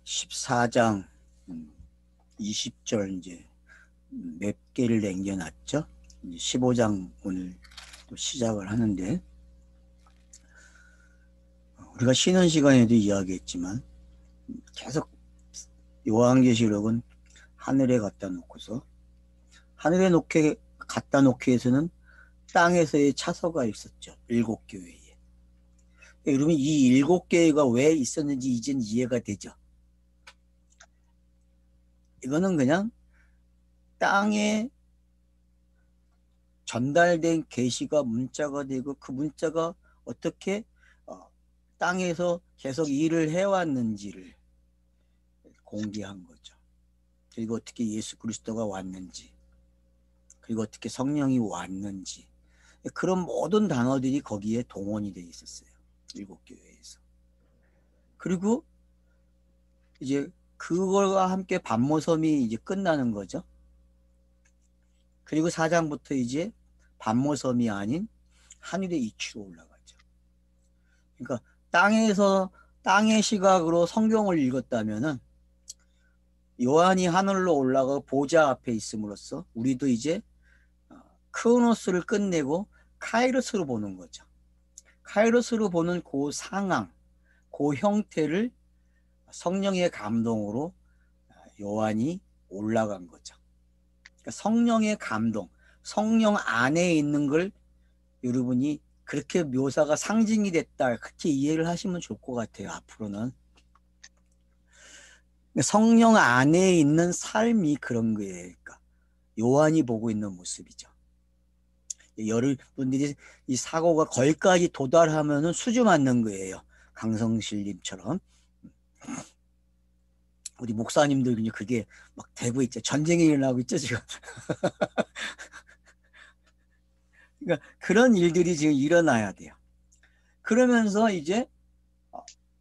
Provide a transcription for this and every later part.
14장 20절 이제 몇 개를 남겨놨죠. 이제 15장 오늘 또 시작을 하는데, 우리가 쉬는 시간에도 이야기했지만 계속 요한계시록은 하늘에 갖다 놓고서 하늘에 갖다 놓기 위해서는 땅에서의 차서가 있었죠. 7교회에. 여러분, 이 7교회가 왜 있었는지 이젠 이해가 되죠. 이거는 그냥 땅에 전달된 계시가 문자가 되고, 그 문자가 어떻게 땅에서 계속 일을 해왔는지를 공개한 거죠. 그리고 어떻게 예수 그리스도가 왔는지, 그리고 어떻게 성령이 왔는지, 그런 모든 단어들이 거기에 동원이 되어 있었어요. 7교회에서. 그리고 이제 그걸과 함께 반모섬이 이제 끝나는 거죠. 그리고 4장부터 이제 반모섬이 아닌 하늘의 이치로 올라가죠. 그러니까 땅의 시각으로 성경을 읽었다면은 요한이 하늘로 올라가 보좌 앞에 있음으로써 우리도 이제 크로노스를 끝내고 카이로스로 보는 거죠. 카이로스로 보는 그 상황, 그 형태를 성령의 감동으로 요한이 올라간 거죠. 그러니까 성령의 감동, 성령 안에 있는 걸 여러분이 그렇게 묘사가 상징이 됐다, 그렇게 이해를 하시면 좋을 것 같아요. 앞으로는 성령 안에 있는 삶이 그런 거예요. 그러니까 요한이 보고 있는 모습이죠. 여러분들이 이 사고가 거기까지 도달하면은 수주 맞는 거예요. 강성실님처럼. 우리 목사님들 그게 막 되고 있죠. 전쟁이 일어나고 있죠, 지금. 그러니까 그런 일들이 지금 일어나야 돼요. 그러면서 이제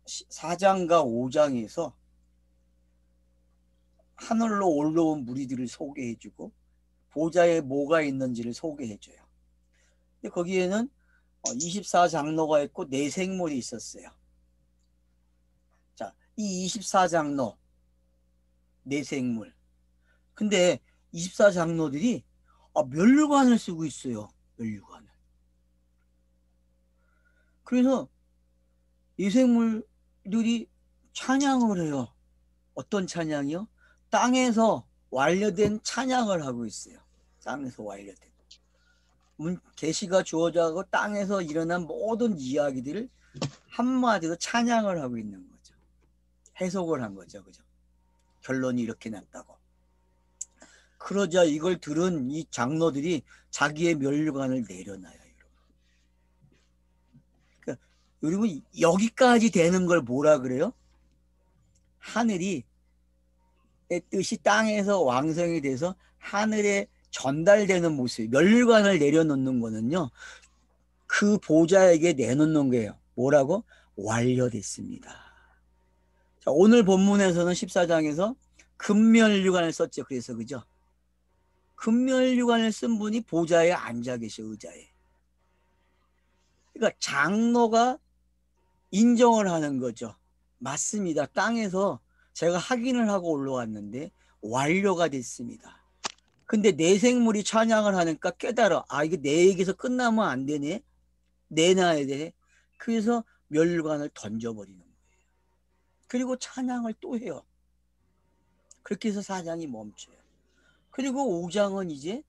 4장과 5장에서 하늘로 올라온 무리들을 소개해주고 보좌에 뭐가 있는지를 소개해줘요. 근데 거기에는 24장로가 있고 4생물이 있었어요. 자, 이 24장로 4생물. 근데 24장로들이 면류관을 쓰고 있어요. 면류관을. 그래서 4생물들이 찬양을 해요. 어떤 찬양이요? 땅에서 완료된 찬양을 하고 있어요. 땅에서 완료된. 계시가 주어져서 땅에서 일어난 모든 이야기들을 한마디로 찬양을 하고 있는 거죠. 해석을 한 거죠. 그죠? 결론이 이렇게 났다고. 그러자 이걸 들은 이 장로들이 자기의 면류관을 내려놔요. 그러니까 여러분, 여기까지 되는 걸 뭐라 그래요? 하늘이 뜻이 땅에서 왕성이 돼서 하늘에 전달되는 모습, 면류관을 내려놓는 거는요, 그 보좌에게 내놓는 거예요. 뭐라고? 완료됐습니다. 자, 오늘 본문에서는 14장에서 금면류관을 썼죠. 그래서 그죠? 금면류관을 쓴 분이 보좌에 앉아 계셔, 의자에. 그러니까 장로가 인정을 하는 거죠. 맞습니다. 땅에서 제가 확인을 하고 올라왔는데 완료가 됐습니다. 근데 내 생물이 찬양을 하니까 깨달아. 이게 내 얘기에서 끝나면 안 되네. 내놔야 돼. 그래서 멸관을 던져버리는 거예요. 그리고 찬양을 또 해요. 그렇게 해서 4장이 멈춰요. 그리고 5장은 이제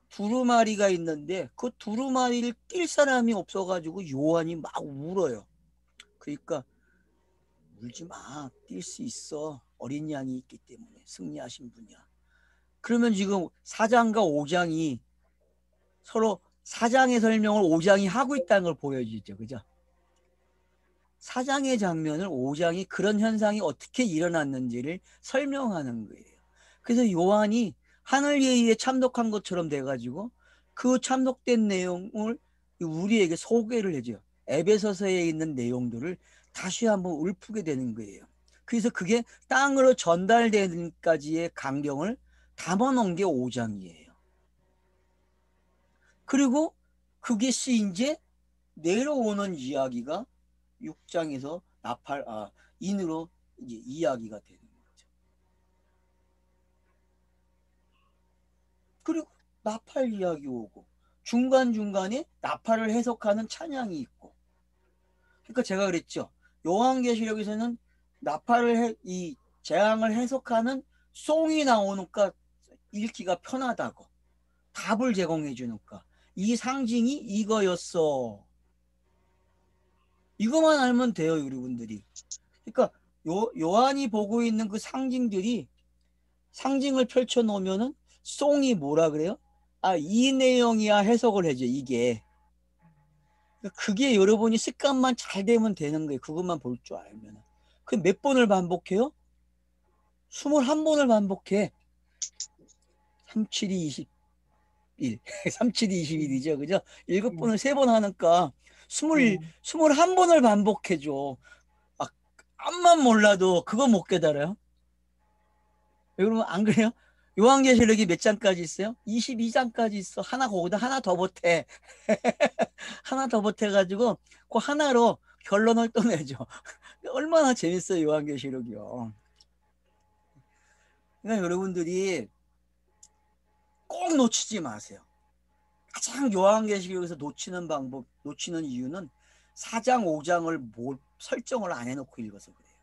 두루마리가 있는데 그 두루마리를 뛸 사람이 없어가지고 요한이 막 울어요. 그러니까 울지 마. 뛸 수 있어. 어린 양이 있기 때문에 승리하신 분이야. 그러면 지금 4장과 5장이 서로 4장의 설명을 5장이 하고 있다는 걸 보여주죠. 그죠? 4장의 장면을 5장이 그런 현상이 어떻게 일어났는지를 설명하는 거예요. 그래서 요한이 하늘 예의에 참독한 것처럼 돼가지고 그 참독된 내용을 우리에게 소개를 해줘요. 에베소서에 있는 내용들을 다시 한번 읊게 되는 거예요. 그래서 그게 땅으로 전달되는까지의 강경을 담아놓은 게 5장이에요. 그리고 그것이 이제 내려오는 이야기가 6장에서 인으로 이제 이야기가 되는 거죠. 그리고 나팔 이야기 오고 중간중간에 나팔을 해석하는 찬양이 있고. 그러니까 제가 그랬죠. 요한계시록에서는 이 재앙을 해석하는 송이 나오니까 읽기가 편하다고. 답을 제공해 주니까. 이 상징이 이거였어. 이거만 알면 돼요, 여러분들이. 그러니까 요한이 보고 있는 그 상징들이 상징을 펼쳐 놓으면은 송이 뭐라 그래요? 아, 이 내용이야 해석을 해줘, 이게. 그게 여러분이 습관만 잘 되면 되는 거예요. 그것만 볼 줄 알면. 그 몇 번을 반복해요? 21번을 반복해. 3, 7이 21. 3, 7이 21이죠. 그죠? 7번을 3번 하니까 21번을 반복해줘. 아, 암만 몰라도 그거 못 깨달아요? 여러분, 안 그래요? 요한계시록이 몇 장까지 있어요? 22장까지 있어. 거기다 하나 더 보태. 하나 더 보태가지고 그 하나로 결론을 떠내죠. 얼마나 재밌어요, 요한계시록이요. 그러니까 여러분들이 꼭 놓치지 마세요. 가장 요한계시록에서 놓치는 이유는 4장, 5장을 설정을 안 해놓고 읽어서 그래요.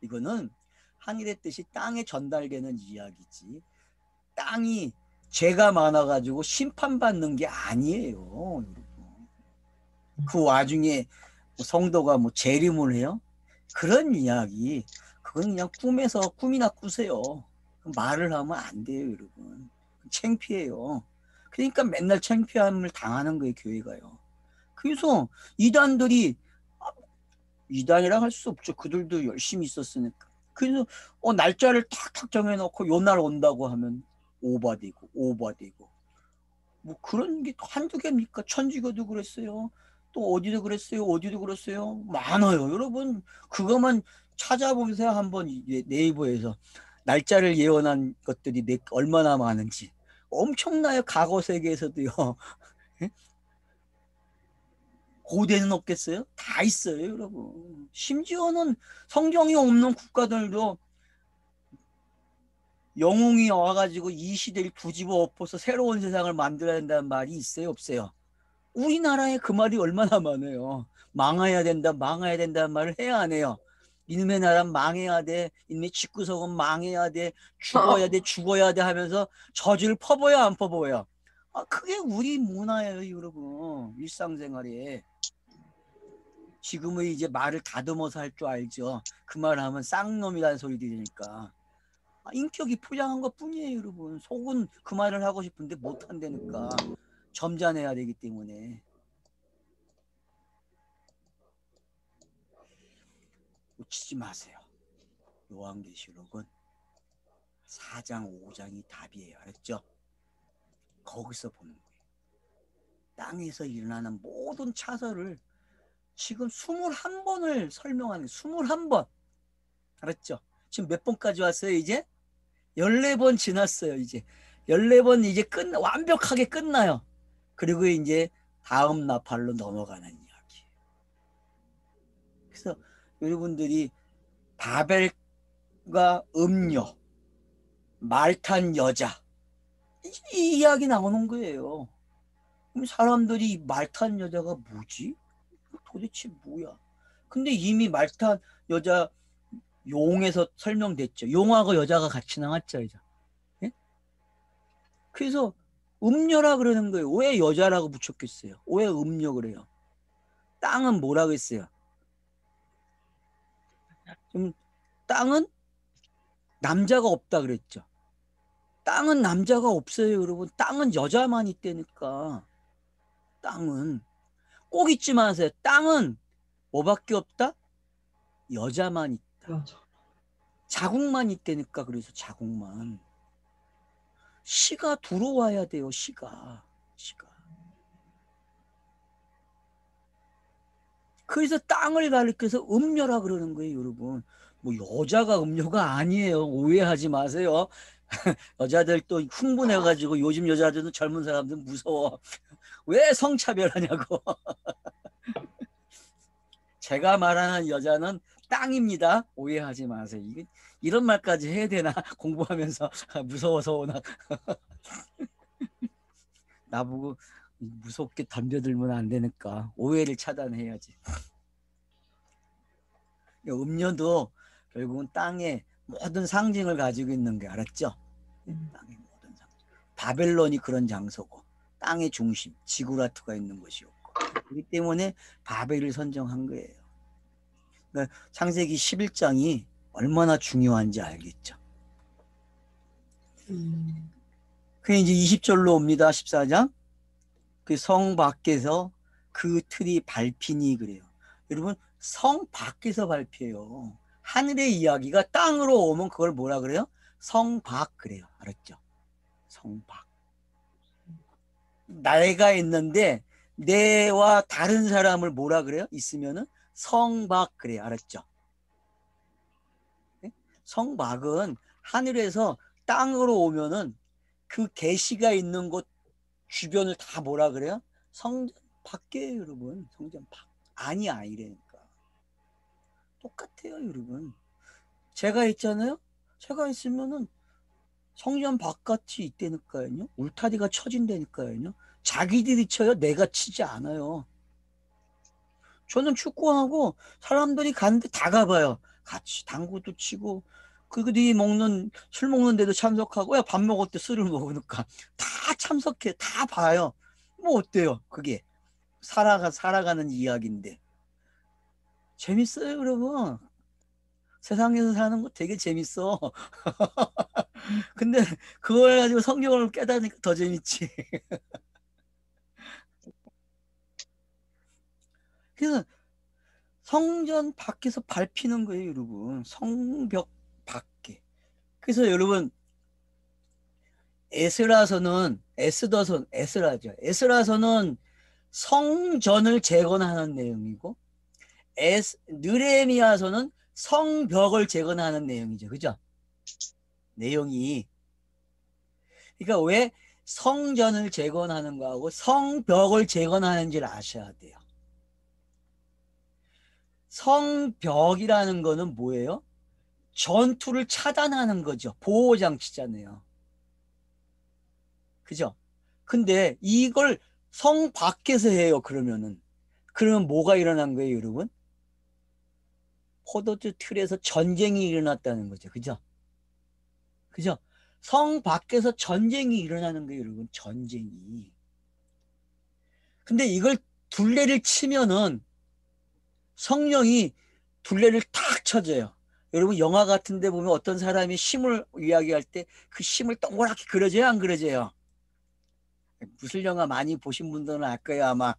이거는 하늘의 뜻이 땅에 전달되는 이야기지, 땅이 죄가 많아가지고 심판받는 게 아니에요. 그 와중에 성도가 뭐 재림을 해요? 그런 이야기, 그건 그냥 꿈이나 꾸세요. 말을 하면 안 돼요, 여러분. 창피해요. 그러니까 맨날 창피함을 당하는 거예요, 교회가요. 그래서 이단이라 할 수 없죠. 그들도 열심히 있었으니까. 그래서 날짜를 탁탁 정해놓고 요 날 온다고 하면 오바되고 뭐 그런 게 한두 개입니까? 천주교도 그랬어요. 또 어디도 그랬어요. 많아요. 여러분 그것만 찾아보세요. 한번 네이버에서 날짜를 예언한 것들이 얼마나 많은지. 엄청나요. 과거 세계에서도요. 고대는 없겠어요? 다 있어요, 여러분. 심지어는 성경이 없는 국가들도 영웅이 와가지고 이 시대를 뒤집어 엎어서 새로운 세상을 만들어야 된다는 말이 있어요, 없어요? 우리나라에 그 말이 얼마나 많아요. 망해야 된다는 말을 해야 안 해요. 이놈의 나라는 망해야 돼. 이놈의 집구석은 망해야 돼. 죽어야 돼 하면서 저주를 퍼부어요, 안 퍼부어요? 아, 그게 우리 문화예요, 여러분. 일상생활에. 지금은 이제 말을 다듬어서 할 줄 알죠. 그 말하면 쌍놈이라는 소리 들으니까. 인격이 포장한 것 뿐이에요, 여러분. 속은 그 말을 하고 싶은데 못 한다니까. 점잖해야 되기 때문에. 놓치지 마세요. 요한계시록은 4장, 5장이 답이에요. 알았죠? 거기서 보는 거예요. 땅에서 일어나는 모든 차설을 지금 21번을 설명하는 거예요. 21번. 알았죠? 지금 몇 번까지 왔어요, 이제? 14번 지났어요, 이제. 14번 이제 완벽하게 끝나요. 그리고 이제 다음 나팔로 넘어가는 이야기. 그래서 여러분들이 바벨과 음녀, 말탄 여자, 이 이야기 나오는 거예요. 그럼 사람들이 말탄 여자가 뭐지? 도대체 뭐야? 근데 이미 말탄 여자 용에서 설명됐죠. 용하고 여자가 같이 나왔죠, 이제. 예? 그래서 음녀라 그러는 거예요. 왜 여자라고 붙였겠어요? 왜 음녀 그래요? 땅은 뭐라고 했어요? 땅은 남자가 없다 그랬죠. 땅은 남자가 없어요, 여러분. 땅은 여자만 있다니까. 땅은 꼭 잊지 마세요. 땅은 뭐밖에 없다? 여자만 있다. 맞아. 자국만 있다니까. 그래서 자국만. 시가 들어와야 돼요. 시가. 그래서 땅을 가리켜서 음녀라 그러는 거예요, 여러분. 뭐 여자가 음녀가 아니에요. 오해하지 마세요. 여자들 또 흥분해가지고 요즘 여자들은 젊은 사람들 무서워. 왜 성차별하냐고. 제가 말하는 여자는 땅입니다. 오해하지 마세요. 이런 말까지 해야 되나? 공부하면서 무서워서 워낙 나보고 무섭게 덤벼들면 안 되니까 오해를 차단해야지. 음료도 결국은 땅의 모든 상징을 가지고 있는 게 알았죠? 땅의 모든 상징. 바벨론이 그런 장소고 땅의 중심 지구라트가 있는 것이었고 그렇기 때문에 바벨을 선정한 거예요. 그러니까 창세기 11장이 얼마나 중요한지 알겠죠? 그게 이제 20절로 옵니다. 14장. 그 성 밖에서 그 틀이 밟히니 그래요. 여러분 성 밖에서 밟혀요. 하늘의 이야기가 땅으로 오면 그걸 뭐라 그래요? 성밖 그래요. 알았죠? 성밖. 내가 있는데 내와 다른 사람을 뭐라 그래요? 있으면은 성밖 그래요. 알았죠? 네? 성밖은 하늘에서 땅으로 오면은 그 계시가 있는 곳 주변을 다 뭐라 그래요? 성전 밖이에요, 여러분. 성전 밖. 아니 아니라니까. 똑같아요, 여러분. 제가 있잖아요. 제가 있으면은 성전 바깥이 있다니까요. 울타리가 쳐진다니까요. 자기들이 쳐요. 내가 치지 않아요. 저는 축구하고 사람들이 가는데 다 가봐요. 같이 당구도 치고 그들이 먹는 술 먹는 데도 참석하고 야, 밥 먹을 때 술을 먹으니까 다 참석해. 다 봐요. 뭐 어때요? 그게 살아가는 이야기인데 재밌어요, 여러분. 세상에서 사는 거 되게 재밌어. 근데 그걸 가지고 성경을 깨닫으니까 더 재밌지. 그래서 성전 밖에서 밟히는 거예요, 여러분. 성벽 밖에. 그래서 여러분 에스라죠. 에스라서는 성전을 재건하는 내용이고 느헤미야서는 성벽을 재건하는 내용이죠. 그죠? 내용이. 그러니까 왜 성전을 재건하는 거하고 성벽을 재건하는지를 아셔야 돼요. 성벽이라는 거는 뭐예요? 전투를 차단하는 거죠. 보호장치잖아요. 그죠? 근데 이걸 성 밖에서 해요. 그러면 뭐가 일어난 거예요, 여러분? 포도주 틀에서 전쟁이 일어났다는 거죠. 그죠? 그죠? 성 밖에서 전쟁이 일어나는 거예요, 여러분. 전쟁이. 근데 이걸 둘레를 치면은 성령이 둘레를 탁 쳐줘요. 여러분 영화 같은 데 보면 어떤 사람이 심을 이야기할 때 그 심을 동그랗게 그려져요, 안 그려져요? 무술 영화 많이 보신 분들은 알 거예요, 아마.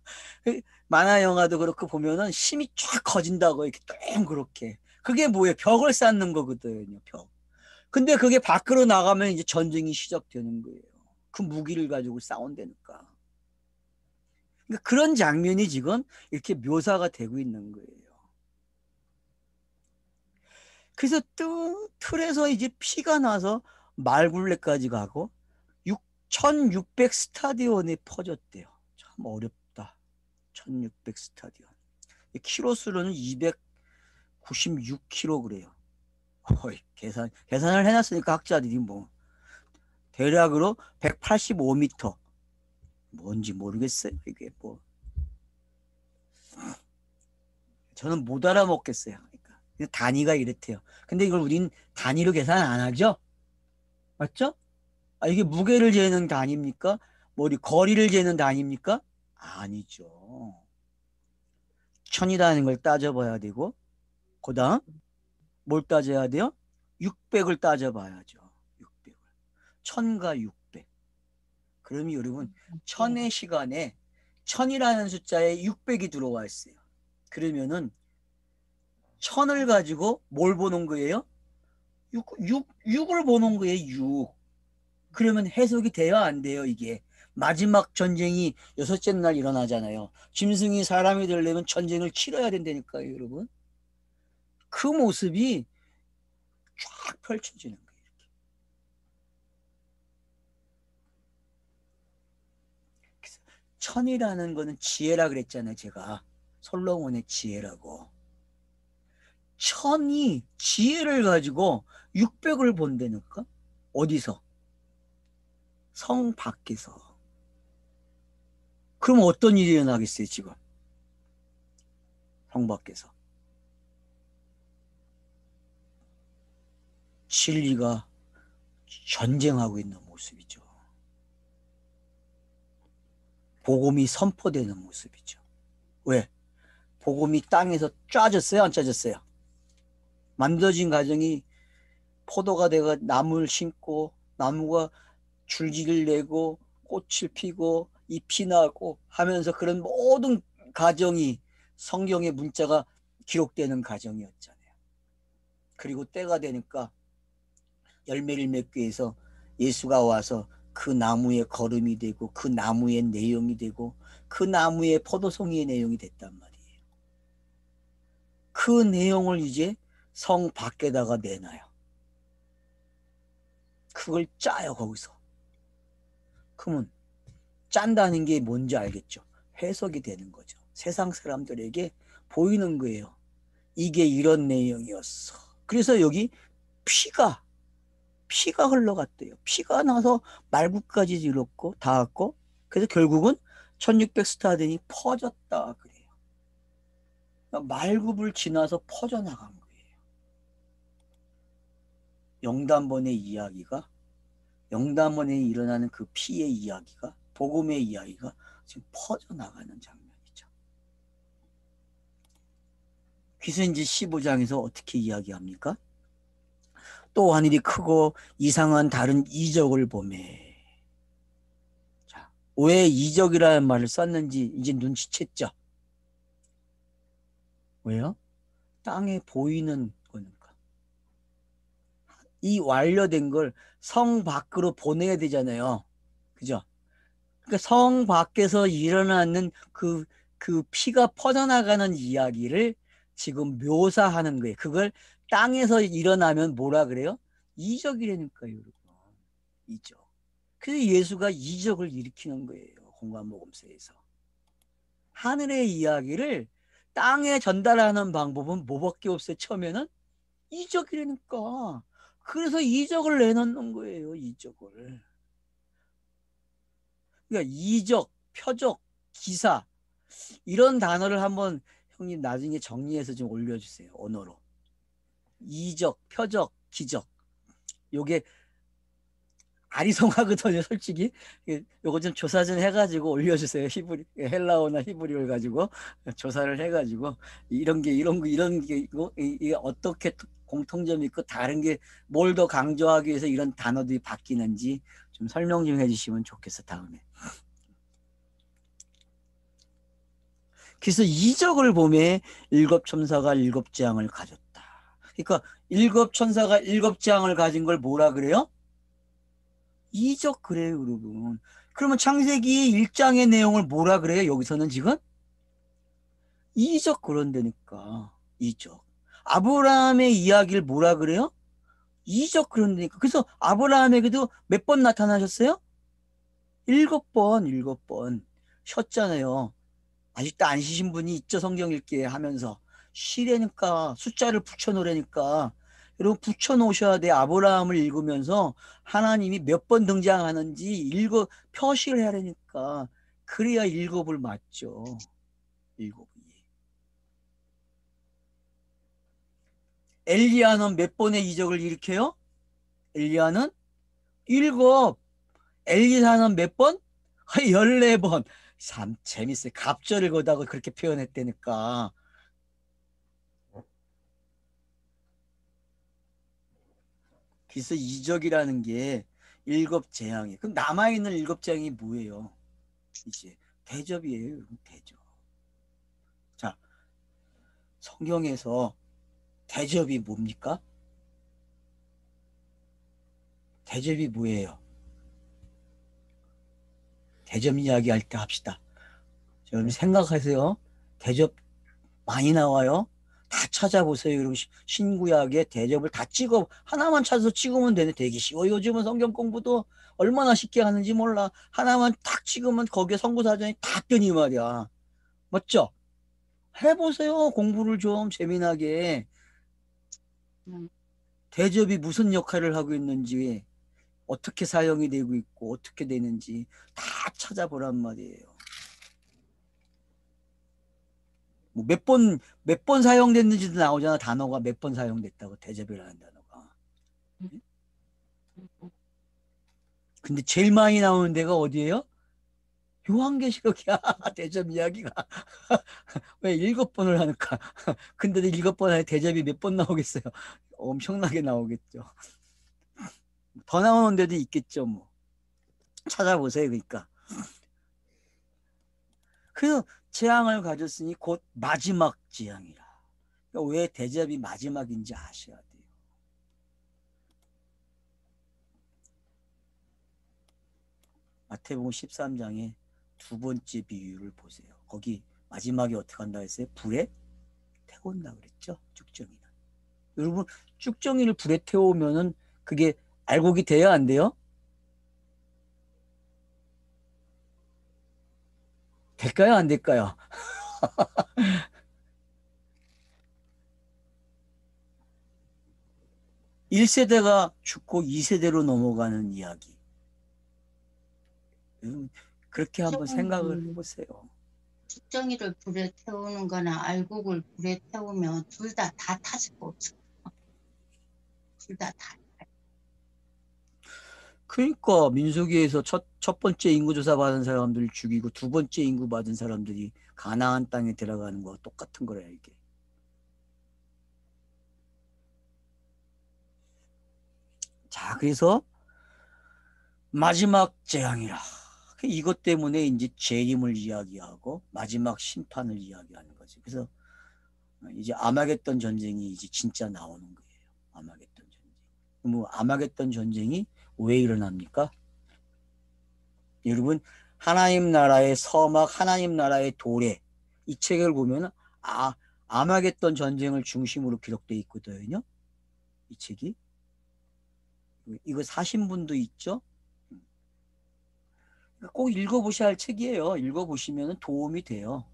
만화 영화도 그렇고 보면은 심이 쫙 커진다고 이렇게 동그랗게. 그게 뭐예요? 벽을 쌓는 거거든요, 벽. 근데 그게 밖으로 나가면 이제 전쟁이 시작되는 거예요. 그 무기를 가지고 싸운다니까. 그러니까 그런 장면이 지금 이렇게 묘사가 되고 있는 거예요. 그래서 틀에서 이제 피가 나서 말굴레까지 가고 1600 스타디온에 퍼졌대요. 참 어렵다. 1600 스타디온. 키로수로는 296km 그래요. 계산을 해놨으니까 학자들이 뭐 대략으로 185m. 뭔지 모르겠어요. 이게 뭐 저는 못 알아먹겠어요. 그러니까 단위가 이렇대요. 근데 이걸 우린 단위로 계산 안 하죠? 맞죠? 아, 이게 무게를 재는 단위입니까? 뭐 우리 거리를 재는 단위입니까? 아니죠. 천이라는 걸 따져봐야 되고 그다음 뭘 따져야 돼요? 600을 따져봐야죠. 600을. 천과 600. 그러면 여러분 천의 시간에 천이라는 숫자에 600이 들어와 있어요. 그러면은 천을 가지고 뭘 보는 거예요? 6을 보는 거예요. 6. 그러면 해석이 돼요? 안 돼요? 이게. 마지막 전쟁이 여섯째 날 일어나잖아요. 짐승이 사람이 되려면 전쟁을 치러야 된다니까요, 여러분. 그 모습이 쫙 펼쳐지는 거예요. 천이라는 거는 지혜라 그랬잖아요, 제가. 솔로몬의 지혜라고. 선이 지혜를 가지고 600을 본다니까? 어디서? 성 밖에서. 그럼 어떤 일이 일어나겠어요, 지금? 성 밖에서. 진리가 전쟁하고 있는 모습이죠. 복음이 선포되는 모습이죠. 왜? 복음이 땅에서 짜졌어요, 안 짜졌어요? 만들어진 과정이 포도가 되고 나무를 심고 나무가 줄기를 내고 꽃을 피고 잎이 나고 하면서 그런 모든 과정이 성경의 문자가 기록되는 과정이었잖아요. 그리고 때가 되니까 열매를 맺기 위해서 예수가 와서 그 나무의 거름이 되고 그 나무의 내용이 되고 그 나무의 포도송이의 내용이 됐단 말이에요. 그 내용을 이제 성 밖에다가 내놔요. 그걸 짜요, 거기서. 그러면 짠다는 게 뭔지 알겠죠? 해석이 되는 거죠. 세상 사람들에게 보이는 거예요. 이게 이런 내용이었어. 그래서 여기 피가 흘러갔대요. 피가 나서 말구까지 이렇고 닿았고, 그래서 결국은 1600 스타den이 퍼졌다 그래요. 그러니까 말굽을 지나서 퍼져나간 거예요. 영단번의 이야기가, 영단번에 일어나는 그 피의 이야기가, 복음의 이야기가 지금 퍼져나가는 장면이죠. 귀신지 15장에서 어떻게 이야기합니까? 또 하늘이 크고 이상한 다른 이적을 보매. 자, 왜 이적이라는 말을 썼는지 이제 눈치챘죠? 왜요? 땅에 보이는 거니까. 이 완료된 걸 성 밖으로 보내야 되잖아요. 그죠? 그러니까 성 밖에서 일어나는 그 피가 퍼져나가는 이야기를 지금 묘사하는 거예요. 그걸 땅에서 일어나면 뭐라 그래요? 이적이라니까요, 여러분. 이적. 그래서 예수가 이적을 일으키는 거예요. 공간복음서에서. 하늘의 이야기를 땅에 전달하는 방법은 뭐밖에 없어요. 처음에는 이적이라니까. 그래서 이적을 내놓는 거예요. 이적을. 그러니까 이적, 표적, 기사 이런 단어를 한번 형님 나중에 정리해서 좀 올려주세요. 언어로. 이적, 표적, 기적. 요게 아리송하거든요, 솔직히. 요거 좀 조사 좀 해가지고 올려주세요. 히브리, 헬라어나 히브리어를 가지고 조사를 해가지고 이런 게 있고 이게 어떻게 공통점이 있고 다른 게 뭘 더 강조하기 위해서 이런 단어들이 바뀌는지 좀 설명 좀 해주시면 좋겠어, 다음에. 그래서 이적을 보매 일곱 천사가 일곱 재앙을 가졌다. 그러니까 일곱 천사가 일곱 재앙을 가진 걸 뭐라 그래요? 이적 그래요, 여러분. 그러면 창세기 1장의 내용을 뭐라 그래요? 여기서는 지금 이적 그런다니까. 이적. 아브라함의 이야기를 뭐라 그래요? 이적 그런다니까. 그래서 아브라함에게도 몇 번 나타나셨어요? 7번, 7번 쉬었잖아요. 아직도 안 쉬신 분이 있죠, 성경 읽기에 하면서. 쉬라니까, 숫자를 붙여놓으라니까. 여러분, 붙여놓으셔야 돼. 아브라함을 읽으면서 하나님이 몇 번 등장하는지 표시를 해야 되니까. 그래야 일곱을 맞죠. 일곱이. 엘리야는 몇 번의 이적을 일으켜요? 엘리야는 일곱. 엘리사는 몇 번? 14번. 참 재밌어요. 갑절을 거다가 그렇게 표현했다니까. 그래서 이적이라는 게 일곱 재앙이에요. 그럼 남아있는 일곱 재앙이 뭐예요? 이제 대접이에요. 대접. 자, 성경에서 대접이 뭡니까? 대접이 뭐예요? 대접 이야기할 때 합시다. 여러분 생각하세요. 대접 많이 나와요. 다 찾아보세요. 여러분 신구약에 대접을 다 찍어 하나만 찾아서 찍으면 되네. 되게 쉬워. 요즘은 성경 공부도 얼마나 쉽게 하는지 몰라. 하나만 딱 찍으면 거기에 선구사전이 다 뜨니 말이야. 맞죠? 해보세요. 공부를 좀 재미나게. 대접이 무슨 역할을 하고 있는지, 어떻게 사용이 되고 있고 어떻게 되는지 다 찾아보란 말이에요. 뭐 몇 번 사용됐는지도 나오잖아. 단어가 몇 번 사용됐다고, 대접이라는 단어가. 근데 제일 많이 나오는 데가 어디예요? 요한계시록이야. 대접 이야기가. 왜 7번을 하는가? 근데도 7번 안에 대접이 몇 번 나오겠어요? 엄청나게 나오겠죠. 더 나오는 데도 있겠죠. 뭐 찾아보세요. 그러니까 그래서 재앙을 가졌으니 곧 마지막 재앙이라. 그러니까 왜 대접이 마지막인지 아셔야 돼요. 마태복음 13장에 두 번째 비유를 보세요. 거기 마지막에 어떻게 한다 했어요? 불에 태운다 그랬죠. 쭉정이는. 여러분, 쭉정이를 불에 태우면은 그게 알곡이 돼야 안 돼요? 될까요? 안 될까요? 1세대가 죽고 2세대로 넘어가는 이야기. 그렇게 한번 생각을 해보세요. 죽정이를 불에 태우는 거나 알곡을 불에 태우면 둘 다 타질 거 없어. 둘 다. 그러니까 민수기에서 첫 번째 인구조사 받은 사람들 죽이고 두 번째 인구 받은 사람들이 가나안 땅에 들어가는 거와 똑같은 거래요, 이게. 자, 그래서 마지막 재앙이라. 이것 때문에 이제 재림을 이야기하고 마지막 심판을 이야기하는 거지. 그래서 이제 아마겟돈 전쟁이 이제 진짜 나오는 거예요. 아마겟돈 전쟁. 뭐 아마겟돈 전쟁이 왜 일어납니까? 여러분, 하나님 나라의 서막, 하나님 나라의 도래, 이 책을 보면 아마겟돈 전쟁을 중심으로 기록되어 있거든요. 이 책이. 이거 사신 분도 있죠. 꼭 읽어보셔야 할 책이에요. 읽어보시면 도움이 돼요.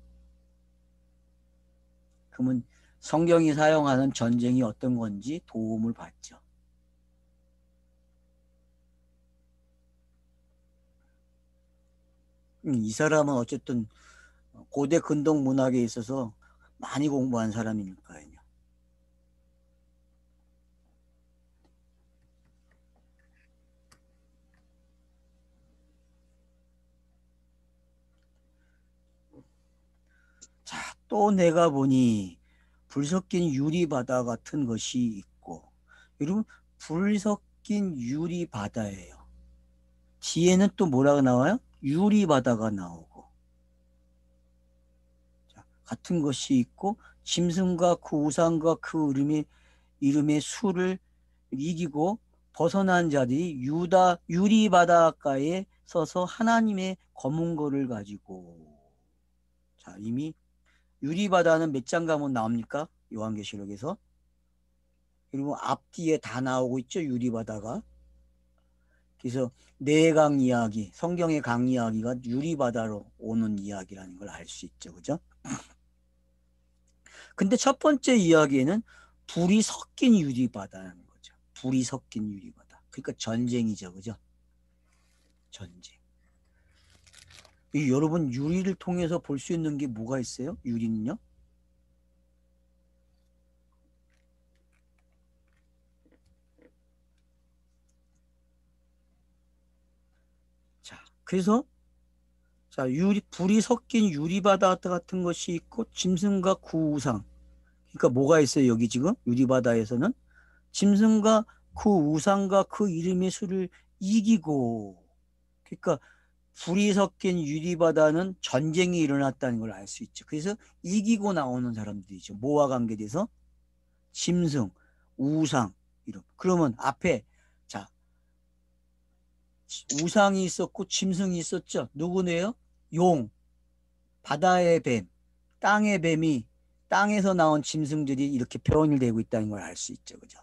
그러면 성경이 사용하는 전쟁이 어떤 건지 도움을 받죠. 이 사람은 어쨌든 고대 근동 문학에 있어서 많이 공부한 사람이니까요. 자, 또 내가 보니 불 섞인 유리바다 같은 것이 있고, 여러분, 불 섞인 유리바다예요. 뒤에는 또 뭐라고 나와요? 유리바다가 나오고. 자, 같은 것이 있고, 짐승과 그 우상과 그 이름의 수를 이기고 벗어난 자들이 유리바닷가에 서서 하나님의 검은 거를 가지고. 자, 이미 유리바다는 몇 장 가면 나옵니까? 요한계시록에서. 그리고 앞뒤에 다 나오고 있죠, 유리바다가. 그래서 내강 이야기, 성경의 강 이야기가 유리바다로 오는 이야기라는 걸 알 수 있죠, 그죠? 근데 첫 번째 이야기에는 불이 섞인 유리바다라는 거죠. 불이 섞인 유리바다. 그러니까 전쟁이죠, 그죠? 전쟁. 여러분, 유리를 통해서 볼 수 있는 게 뭐가 있어요? 유리는요? 자, 그래서 자, 불이 섞인 유리바다 같은 것이 있고 짐승과 그 우상. 그러니까 뭐가 있어요? 여기 지금 유리바다에서는 짐승과 그 우상과 그 이름의 수를 이기고. 그러니까 불이 섞인 유리바다는 전쟁이 일어났다는 걸 알 수 있죠. 그래서 이기고 나오는 사람들이죠. 뭐와 관계돼서? 짐승, 우상 이런. 그러면 앞에 자, 우상이 있었고 짐승이 있었죠. 누구네요? 용, 바다의 뱀, 땅의 뱀이 땅에서 나온 짐승들이 이렇게 표현이 되고 있다는 걸 알 수 있죠. 그죠?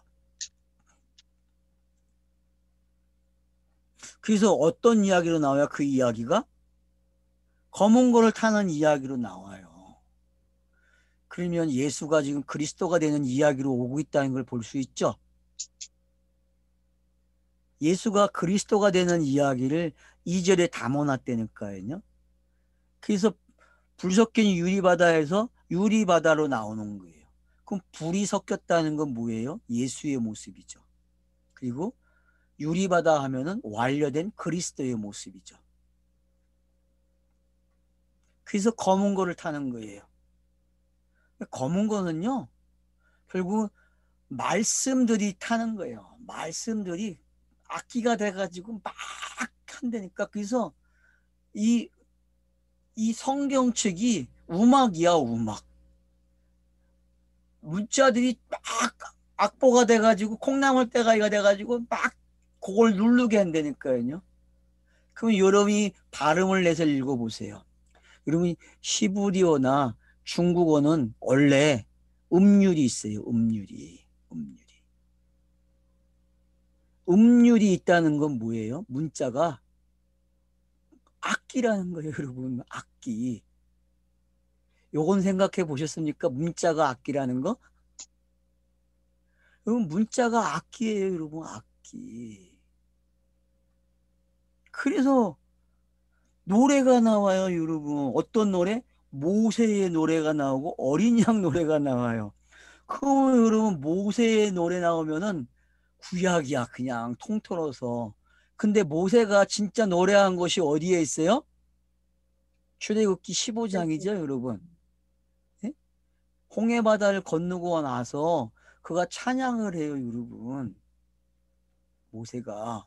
그래서 어떤 이야기로 나와요? 그 이야기가 검은 거를 타는 이야기로 나와요. 그러면 예수가 지금 그리스도가 되는 이야기로 오고 있다는 걸 볼 수 있죠. 예수가 그리스도가 되는 이야기를 2절에 담아놨다니까요. 그래서 불 섞인 유리바다에서 유리바다로 나오는 거예요. 그럼 불이 섞였다는 건 뭐예요? 예수의 모습이죠. 그리고 유리바다 하면은 완료된 그리스도의 모습이죠. 그래서 검은 거를 타는 거예요. 검은 거는요, 결국 말씀들이 타는 거예요. 말씀들이 악기가 돼가지고 막 한다니까. 그래서 이, 이 성경책이 음악이야, 음악. 문자들이 막 악보가 돼가지고 콩나물대가리가 돼가지고 막 그걸 누르게 한다니까요. 그럼 여러분이 발음을 내서 읽어보세요. 여러분이 시브리어나 중국어는 원래 음률이 있어요. 음률이. 음률이 있다는 건 뭐예요? 문자가 악기라는 거예요, 여러분. 악기. 요건 생각해 보셨습니까? 문자가 악기라는 거? 여러분, 문자가 악기예요, 여러분. 악기. 그래서 노래가 나와요, 여러분. 어떤 노래? 모세의 노래가 나오고 어린 양 노래가 나와요. 그러면 여러분, 모세의 노래 나오면은 구약이야, 그냥 통틀어서. 근데 모세가 진짜 노래한 것이 어디에 있어요? 출애굽기 15장이죠, 여러분. 예? 홍해바다를 건너고 나서 그가 찬양을 해요, 여러분. 모세가.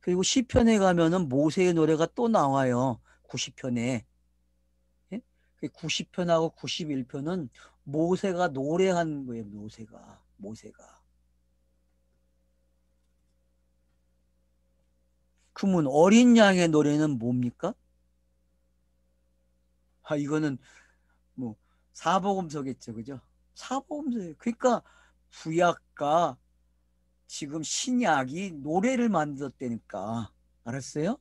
그리고 시편에 가면은 모세의 노래가 또 나와요. 90편에. 90편하고 91편은 모세가 노래한 거예요, 모세가. 그러면 어린 양의 노래는 뭡니까? 이거는 뭐 사복음서겠죠, 그죠? 사복음서예요. 그러니까 구약과 지금 신약이 노래를 만들었다니까. 알았어요?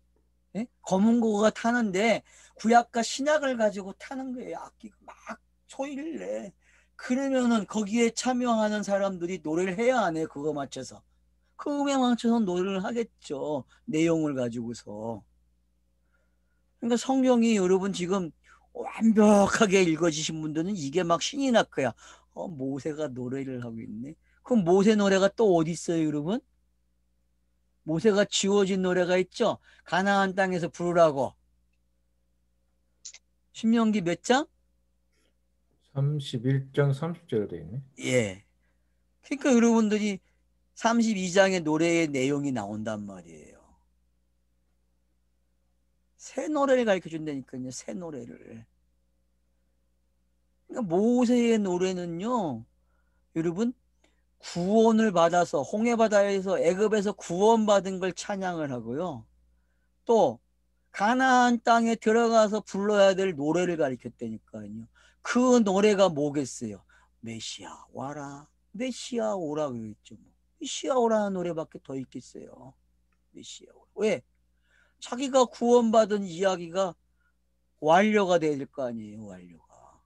예? 검은 고가 타는데 구약과 신약을 가지고 타는 거예요. 악기가 막 소리를 내. 그러면은 거기에 참여하는 사람들이 노래를 해야 하네. 그거 맞춰서. 그 음에 맞춰서 노래를 하겠죠. 내용을 가지고서. 그러니까 성경이 여러분 지금 완벽하게 읽어지신 분들은 이게 막 신이 날 거야. 모세가 노래를 하고 있네. 그럼 모세 노래가 또 어디 있어요, 여러분? 모세가 지어진 노래가 있죠. 가나안 땅에서 부르라고. 신명기 몇 장? 31장 30절에 돼 있네. 예. 그러니까 여러분들이 32장의 노래의 내용이 나온단 말이에요. 새 노래를 가르쳐 준다니까요. 새 노래를. 그러니까 모세의 노래는요. 여러분 구원을 받아서 홍해바다에서 애굽에서 구원받은 걸 찬양을 하고요. 또 가나안 땅에 들어가서 불러야 될 노래를 가르쳤다니까요. 그 노래가 뭐겠어요? 메시아 와라. 메시아 오라 그랬죠. 메시아 오라는 노래밖에 더 있겠어요. 메시아 오라. 왜? 자기가 구원받은 이야기가 완료가 돼야 될 거 아니에요. 완료가.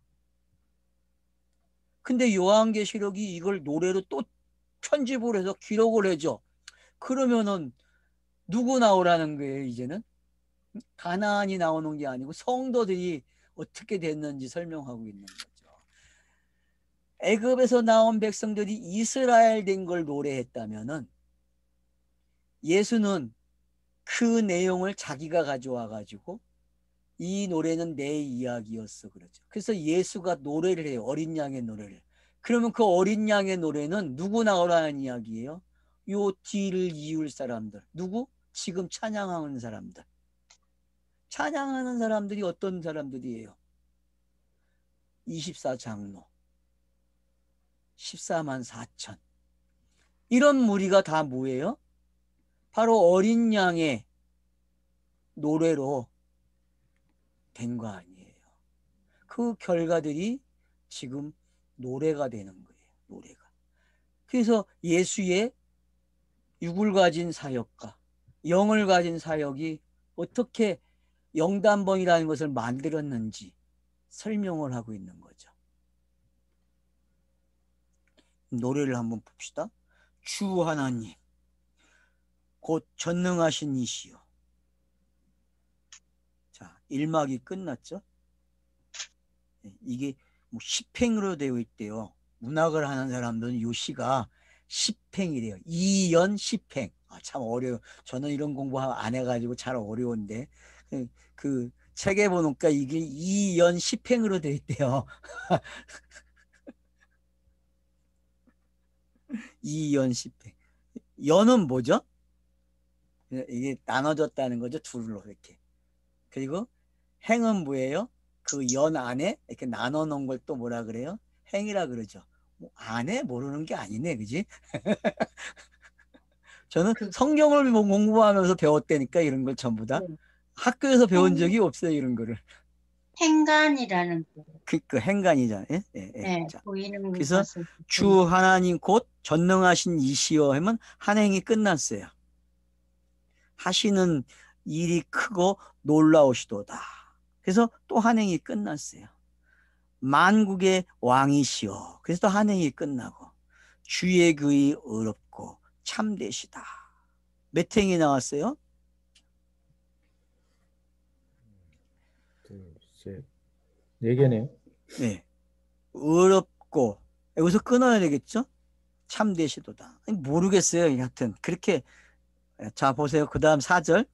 근데 요한계시록이 이걸 노래로 또 편집을 해서 기록을 해줘. 그러면은 누구 나오라는 거예요, 이제는? 가나안이 나오는 게 아니고 성도들이 어떻게 됐는지 설명하고 있는 거죠. 애굽에서 나온 백성들이 이스라엘 된 걸 노래했다면은 예수는 그 내용을 자기가 가져와 가지고 이 노래는 내 이야기였어 그러죠. 그래서 예수가 노래를 해요. 어린 양의 노래를. 그러면 그 어린 양의 노래는 누구 나오라는 이야기예요? 요 뒤를 이을 사람들. 누구? 지금 찬양하는 사람들. 찬양하는 사람들이 어떤 사람들이에요? 24장로 14만 4천 이런 무리가 다 뭐예요? 바로 어린 양의 노래로 된 거 아니에요. 그 결과들이 지금 노래가 되는 거예요. 노래가. 그래서 예수의 육을 가진 사역과 영을 가진 사역이 어떻게 영단번이라는 것을 만들었는지 설명을 하고 있는 거죠. 노래를 한번 봅시다. 주 하나님 곧 전능하신 이시여. 자, 1막이 끝났죠. 이게 뭐 10행으로 되어 있대요. 문학을 하는 사람들은 이 시가 10행이래요. 2연 10행. 참 어려워요. 저는 이런 공부 안 해가지고 잘 어려운데 그 책에 보니까 이게 2연 10행으로 되어 있대요. 2연 10행. 연은 뭐죠? 이게 나눠졌다는 거죠. 둘로 이렇게. 그리고 행은 뭐예요? 그 연 안에 이렇게 나눠 놓은 걸 또 뭐라 그래요? 행이라 그러죠. 뭐 안에 모르는 게 아니네, 그지? 저는 그 성경을 공부하면서 배웠다니까 이런 걸 전부 다. 그 학교에서 배운 행, 적이 없어요, 이런 거를. 행간이라는 거. 그 행간이잖아요. 예, 예. 네, 자, 보이는 그래서 것을 주 하나님 곧 전능하신 이시여 하면 한 행이 끝났어요. 하시는 일이 크고 놀라우시도다. 그래서 또 한 행이 끝났어요. 만국의 왕이시여. 그래서 또 한 행이 끝나고 주의 그의 어렵고 참되시다. 몇 행이 나왔어요? 둘, 셋, 네 개네요. 네. 어렵고 여기서 끊어야 되겠죠? 참되시도다. 모르겠어요. 하여튼 그렇게. 자 보세요. 그 다음 4절.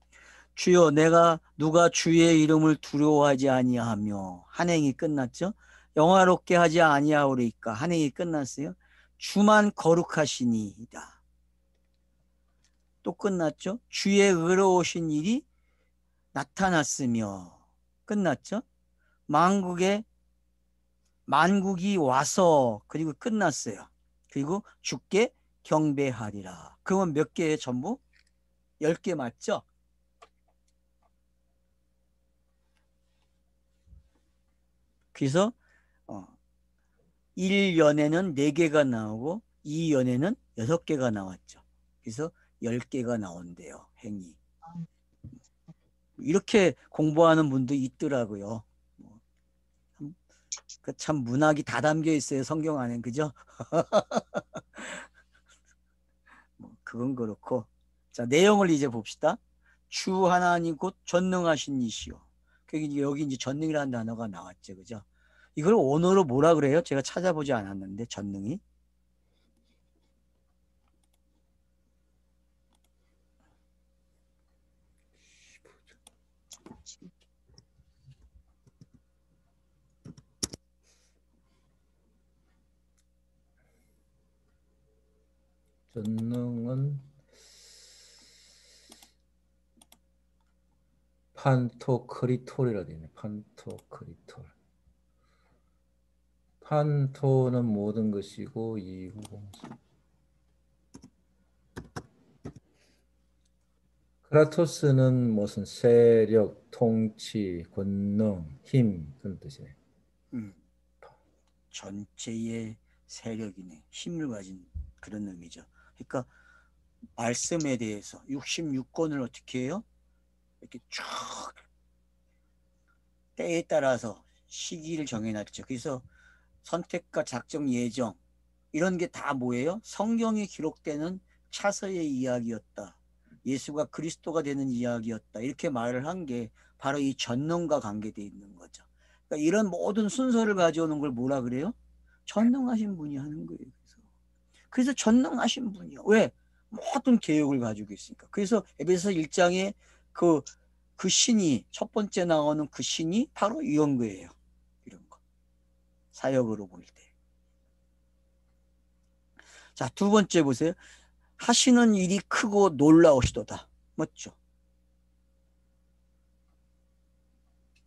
주여 내가 누가 주의 이름을 두려워하지 아니하며. 한 행이 끝났죠. 영화롭게 하지 아니하오리까. 한 행이 끝났어요. 주만 거룩하시니이다. 또 끝났죠. 주의 의로우신 일이 나타났으며. 끝났죠. 만국이 와서. 그리고 끝났어요. 그리고 주께 경배하리라. 그러면 몇 개예요? 전부 10개 맞죠? 그래서 1연에는 4개가 나오고 2연에는 6개가 나왔죠. 그래서 10개가 나온대요. 행이. 이렇게 공부하는 분도 있더라고요. 참 문학이 다 담겨 있어요. 성경 안에. 그죠? 그건 그렇고. 자, 내용을 이제 봅시다. 주 하나님 곧 전능하신 이시오. 여기 이제 전능이라는 단어가 나왔죠. 그죠? 이걸 언어로 뭐라 그래요? 제가 찾아보지 않았는데, 전능이. 전능은 판토크리톨이라 되네. 판토크리톨. 판토는 모든 것이고 이후공사. 크라토스는 무슨 세력, 통치, 권능, 힘 그런 뜻이네. 전체의 세력이네. 힘을 가진 그런 의미죠. 그러니까 말씀에 대해서 66권을 어떻게 해요? 이렇게 쭉 때에 따라서 시기를 정해놨죠. 그래서 선택과 작정, 예정 이런 게 다 뭐예요? 성경에 기록되는 차서의 이야기였다. 예수가 그리스도가 되는 이야기였다. 이렇게 말을 한 게 바로 이 전능과 관계되어 있는 거죠. 그러니까 이런 모든 순서를 가져오는 걸 뭐라 그래요? 전능하신 분이 하는 거예요. 그래서 전능하신 분이요. 왜? 모든 계획을 가지고 있으니까. 그래서 에베소 1장에 그 신이 첫 번째 나오는 그 신이 바로 이런 거예요. 이런 거. 사역으로 볼 때. 자, 두 번째 보세요. 하시는 일이 크고 놀라우시도다. 맞죠?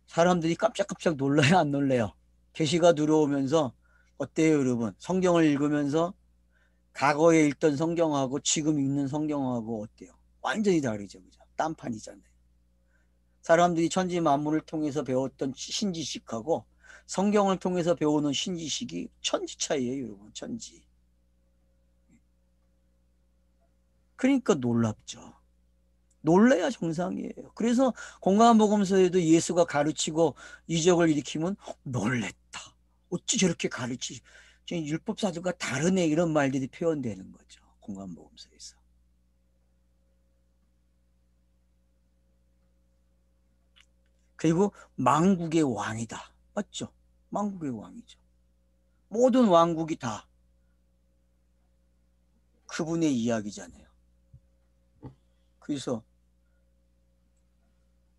사람들이 깜짝깜짝 놀라요, 안 놀래요? 계시가 들어오면서 어때요, 여러분? 성경을 읽으면서 과거에 읽던 성경하고 지금 읽는 성경하고 어때요? 완전히 다르죠. 그죠? 딴판이잖아요. 사람들이 천지 만물을 통해서 배웠던 신지식하고 성경을 통해서 배우는 신지식이 천지 차이예요, 여러분. 천지. 그러니까 놀랍죠. 놀래야 정상이에요. 그래서 공감복음서에도 예수가 가르치고 이적을 일으키면 놀랬다. 어찌 저렇게 가르치 율법사들과 다르네 이런 말들이 표현되는 거죠. 공관복음서에서. 그리고 만국의 왕이다. 맞죠? 만국의 왕이죠. 모든 왕국이 다 그분의 이야기잖아요. 그래서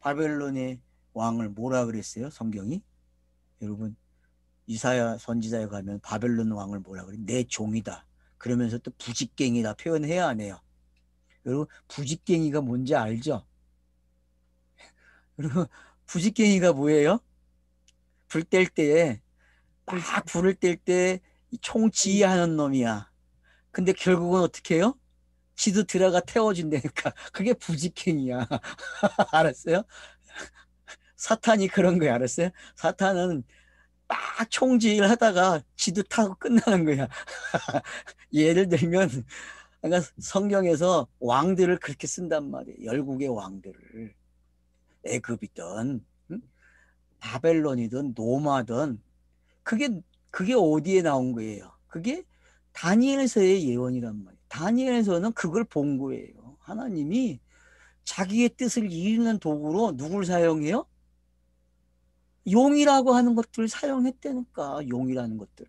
바벨론의 왕을 뭐라 그랬어요? 성경이? 여러분 이사야 선지자에 가면 바벨론 왕을 뭐라 그래? 내 종이다. 그러면서 또 부직갱이다 표현해야 하네요. 여러분 부직갱이가 뭔지 알죠? 여러분 부직갱이가 뭐예요? 불 뗄 때에 막 불을 뗄 때 총 지휘하는 놈이야. 근데 결국은 어떻게 해요? 지도 들어가 태워준다니까. 그게 부직행이야. 알았어요? 사탄이 그런 거야. 알았어요? 사탄은 막 총지휘를 하다가 지도 타고 끝나는 거야. 예를 들면 그러니까 성경에서 왕들을 그렇게 쓴단 말이에요. 열국의 왕들을. 애굽이든 응? 바벨론이든 노마든 그게 어디에 나온 거예요? 그게 다니엘서의 예언이란 말이에요. 다니엘서는 그걸 본 거예요. 하나님이 자기의 뜻을 이루는 도구로 누굴 사용해요? 용이라고 하는 것들을 사용했다니까. 용이라는 것들을.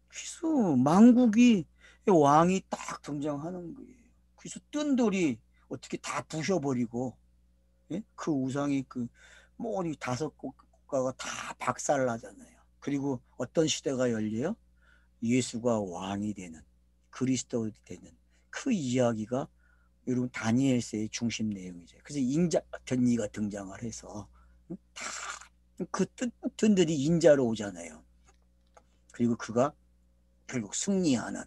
그래서 만국이 왕이 딱 등장하는 거예요. 그래서 뜬 돌이 어떻게 다 부셔버리고 예? 그 우상이 뭐 다섯 국가가 다 박살나잖아요. 그리고 어떤 시대가 열려요? 예수가 왕이 되는 그리스도 되는 그 이야기가 여러분 다니엘서의 중심 내용이죠. 그래서 인자 같은 이가 등장을 해서 다그 뜬들이 인자로 오잖아요. 그리고 그가 결국 승리하는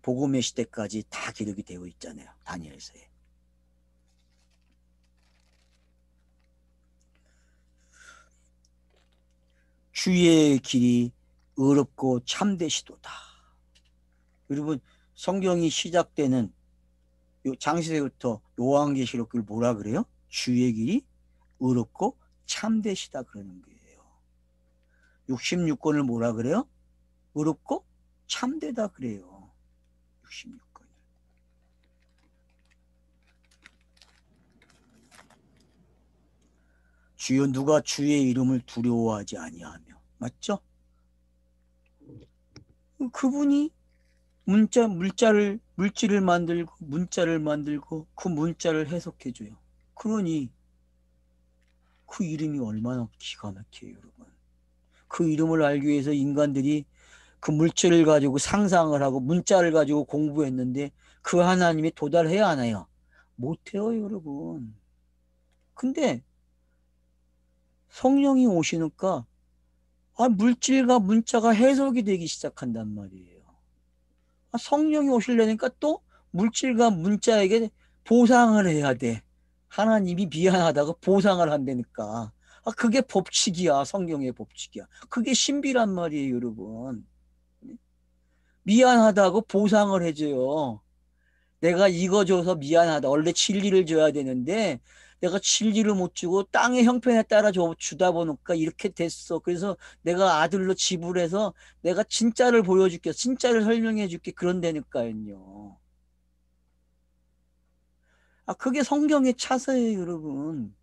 복음의 시대까지 다 기록이 되어 있잖아요. 다니엘서에. 주의 길이 의롭고 참되시도다. 여러분 성경이 시작되는 장세기부터 요한계시록을 뭐라 그래요? 주의 길이 의롭고 참되시다 그러는 거예요. 66권을 뭐라 그래요? 의롭고 참되다 그래요. 66권을. 주여 누가 주의 이름을 두려워하지 아니하며. 맞죠? 그분이 물질을 만들고 문자를 만들고 그 문자를 해석해줘요. 그러니 그 이름이 얼마나 기가 막혀요, 여러분. 그 이름을 알기 위해서 인간들이 그 물질을 가지고 상상을 하고 문자를 가지고 공부했는데 그 하나님이 도달해야 하나요? 못해요, 여러분. 근데 성령이 오시니까 물질과 문자가 해석이 되기 시작한단 말이에요. 성령이 오시려니까 또 물질과 문자에게 보상을 해야 돼. 하나님이 미안하다고 보상을 한다니까. 그게 법칙이야. 성경의 법칙이야. 그게 신비란 말이에요, 여러분. 미안하다고 보상을 해줘요. 내가 이거 줘서 미안하다. 원래 진리를 줘야 되는데 내가 진리를 못 주고 땅의 형편에 따라 주다 보니까 이렇게 됐어. 그래서 내가 아들로 지불해서 내가 진짜를 보여줄게. 진짜를 설명해 줄게. 그런다니까요. 그게 성경의 차서예요, 여러분.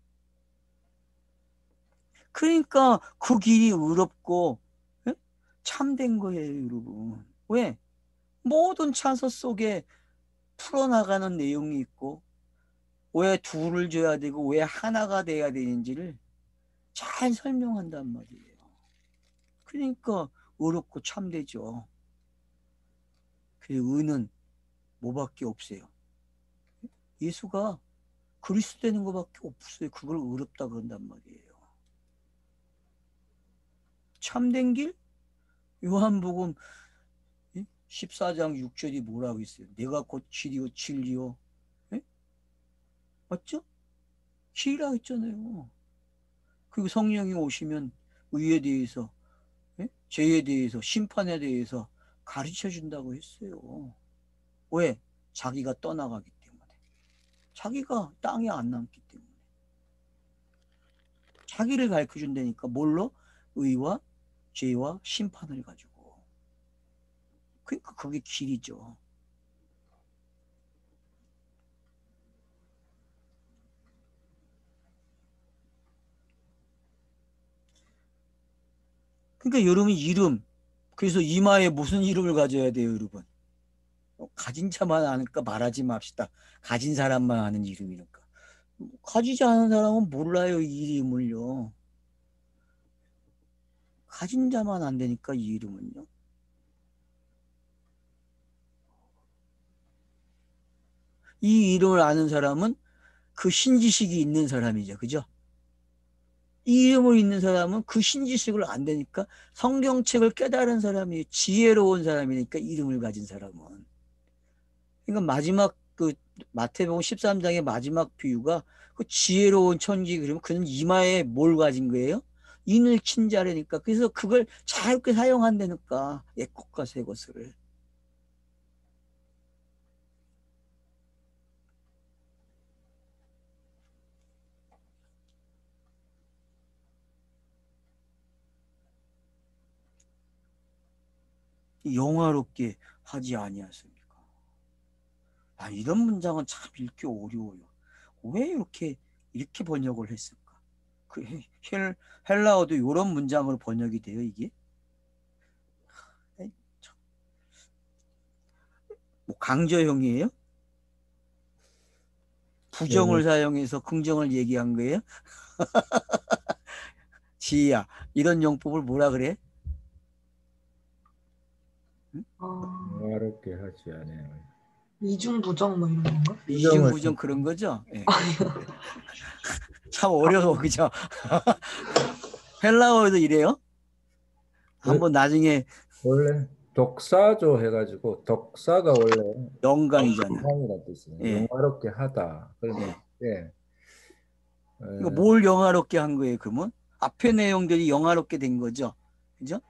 그러니까 그 길이 의롭고 예? 참된 거예요, 여러분. 왜? 모든 차서 속에 풀어나가는 내용이 있고 왜 둘을 줘야 되고 왜 하나가 돼야 되는지를 잘 설명한단 말이에요. 그러니까 의롭고 참되죠. 그 의는 뭐밖에 없어요. 예수가 그리스도 되는 것밖에 없어요. 그걸 의롭다 그런단 말이에요. 참된 길? 요한복음 14장 6절이 뭐라고 있어요? 내가 곧 길이요 진리요. 예? 맞죠? 길이라고 했잖아요. 그리고 성령이 오시면 의에 대해서 예? 죄에 대해서 심판에 대해서 가르쳐 준다고 했어요. 왜? 자기가 떠나가기 때문에. 자기가 땅에 안 남기 때문에. 자기를 가르쳐 준다니까. 뭘로? 의와 죄와 심판을 가지고. 그러니까 그게 길이죠. 그러니까 여러분 이름, 그래서 이마에 무슨 이름을 가져야 돼요, 여러분? 가진 자만 아니까 말하지 맙시다. 가진 사람만 아는 이름이니까. 가지지 않은 사람은 몰라요, 이 이름을요. 가진 자만 안 되니까 이 이름은요. 이 이름을 아는 사람은 그 신지식이 있는 사람이죠. 그죠? 이 이름을 있는 사람은 그 신지식을 안 되니까 성경책을 깨달은 사람이 지혜로운 사람이니까 이름을 가진 사람은. 그러니까 마지막 그 마태복음 13장의 마지막 비유가 그 지혜로운 천지 그러면 그는 이마에 뭘 가진 거예요? 인을 친 자라니까. 그래서 그걸 자유롭게 사용한다니까. 옛것과 새것을. 영화롭게 하지 아니하십니까? 아, 이런 문장은 참 읽기 어려워요. 왜 이렇게 번역을 했을까? 그 헬라어도 이런 문장으로 번역이 돼요, 이게? 뭐 강조형이에요? 부정을 사용해서 긍정을 얘기한 거예요? 지희야, 이런 용법을 뭐라 그래? 영화롭게 하지 않아요. 이중부정 뭐 이런 건가? 이중부정 그런 거죠? 예. 참 어려워, 그죠? 헬라어도 이래요? 한번 나중에 원래 독사조 해가지고 독사가 원래 영광이잖아. 영광이라는 뜻이에요. 예. 영화롭게 하다. 그런데 예. 이거 뭘 영화롭게 한 거예요, 그러면? 앞에 내용들이 영화롭게 된 거죠. 그죠?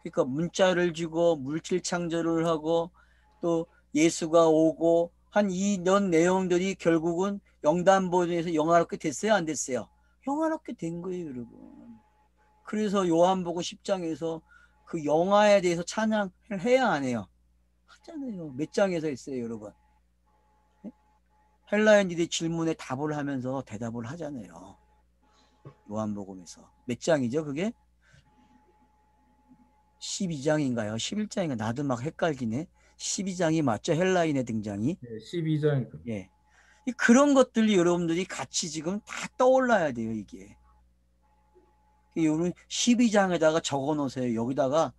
그러니까 문자를 주고 물질 창조를 하고 또 예수가 오고 한 이런 내용들이 결국은 영단본에서 영화롭게 됐어요, 안 됐어요? 영화롭게 된 거예요, 여러분. 그래서 요한복음 10장에서 그 영화에 대해서 찬양을 해야 안 해요? 하잖아요. 몇 장에서 했어요, 여러분? 헬라인들이 질문에 답을 하면서 대답을 하잖아요. 요한복음에서. 몇 장이죠, 그게? 12장인가요? 11장인가? 나도 막 헷갈리네. 12장이 맞죠? 헬라인의 등장이. 12장. 예. 그런 것들이 여러분들이 같이 지금 다 떠올라야 돼요, 이게. 여러분 12장에다가 적어 놓으세요. 여기다가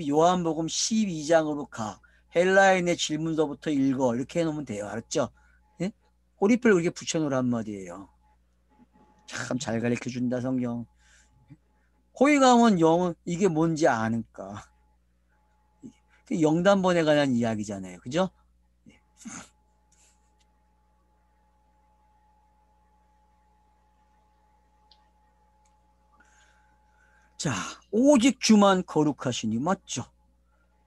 요한복음 12장으로 가. 헬라인의 질문서부터 읽어. 이렇게 해놓으면 돼요. 알았죠? 예? 꼬리표를 이렇게 붙여놓으란 말이에요. 참 잘 가르쳐준다, 성경. 거기 가면 영은 이게 뭔지 아니까. 영단본에 관한 이야기잖아요. 그죠? 자, 오직 주만 거룩하시니 맞죠?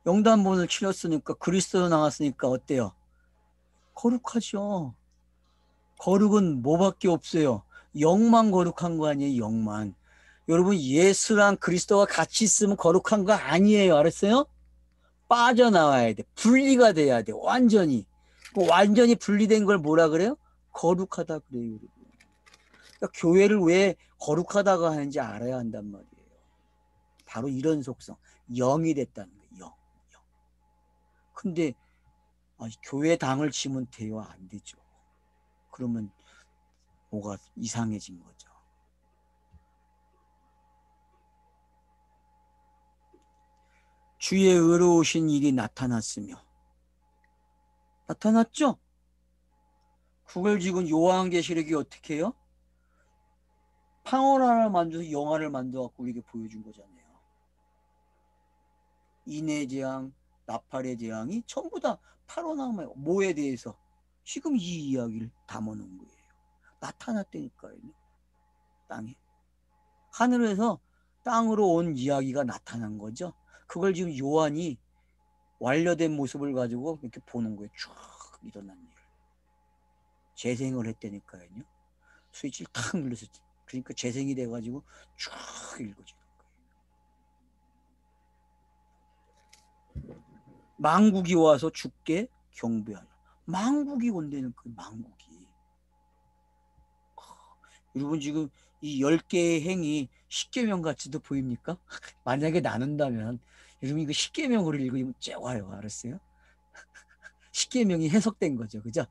영단본을 치렀으니까 그리스도 나왔으니까 어때요? 거룩하죠. 거룩은 뭐밖에 없어요? 영만 거룩한 거 아니에요? 영만. 여러분 예수랑 그리스도가 같이 있으면 거룩한 거 아니에요. 알았어요? 빠져나와야 돼. 분리가 돼야 돼. 완전히. 완전히 분리된 걸 뭐라 그래요? 거룩하다 그래요. 여러분. 그러니까 교회를 왜 거룩하다고 하는지 알아야 한단 말이에요. 바로 이런 속성. 영이 됐다는 거예요. 영. 근데 교회 당을 치면 돼요? 안 되죠. 그러면 뭐가 이상해진 거죠. 주의 의로우신 일이 나타났으며 나타났죠? 그걸 지금 요한계시록이 어떻게 해요? 팡을 하나 만들어서 영화를 만들어갖고 우리에게 보여준 거잖아요. 인의 재앙, 나팔의 재앙이 전부 다 파로나마요. 뭐에 대해서? 지금 이 이야기를 담아놓은 거예요. 나타났다니까요. 땅에. 하늘에서 땅으로 온 이야기가 나타난 거죠. 그걸 지금 요한이 완료된 모습을 가지고 이렇게 보는 거예요. 쭉 일어난 일. 재생을 했다니까요. 스위치를 탁 눌러서 그러니까 재생이 돼가지고 쭉 읽어지는 거예요. 망국이 와서 죽게 경배하라. 망국이 온다는 그 망국이. 여러분 지금 이 10개의 행이 십계명 같이도 보입니까? 만약에 나눈다면 여러분 이거 십계명으로 읽으면 쫙 와요. 알았어요? 십계명이 해석된 거죠. 그죠?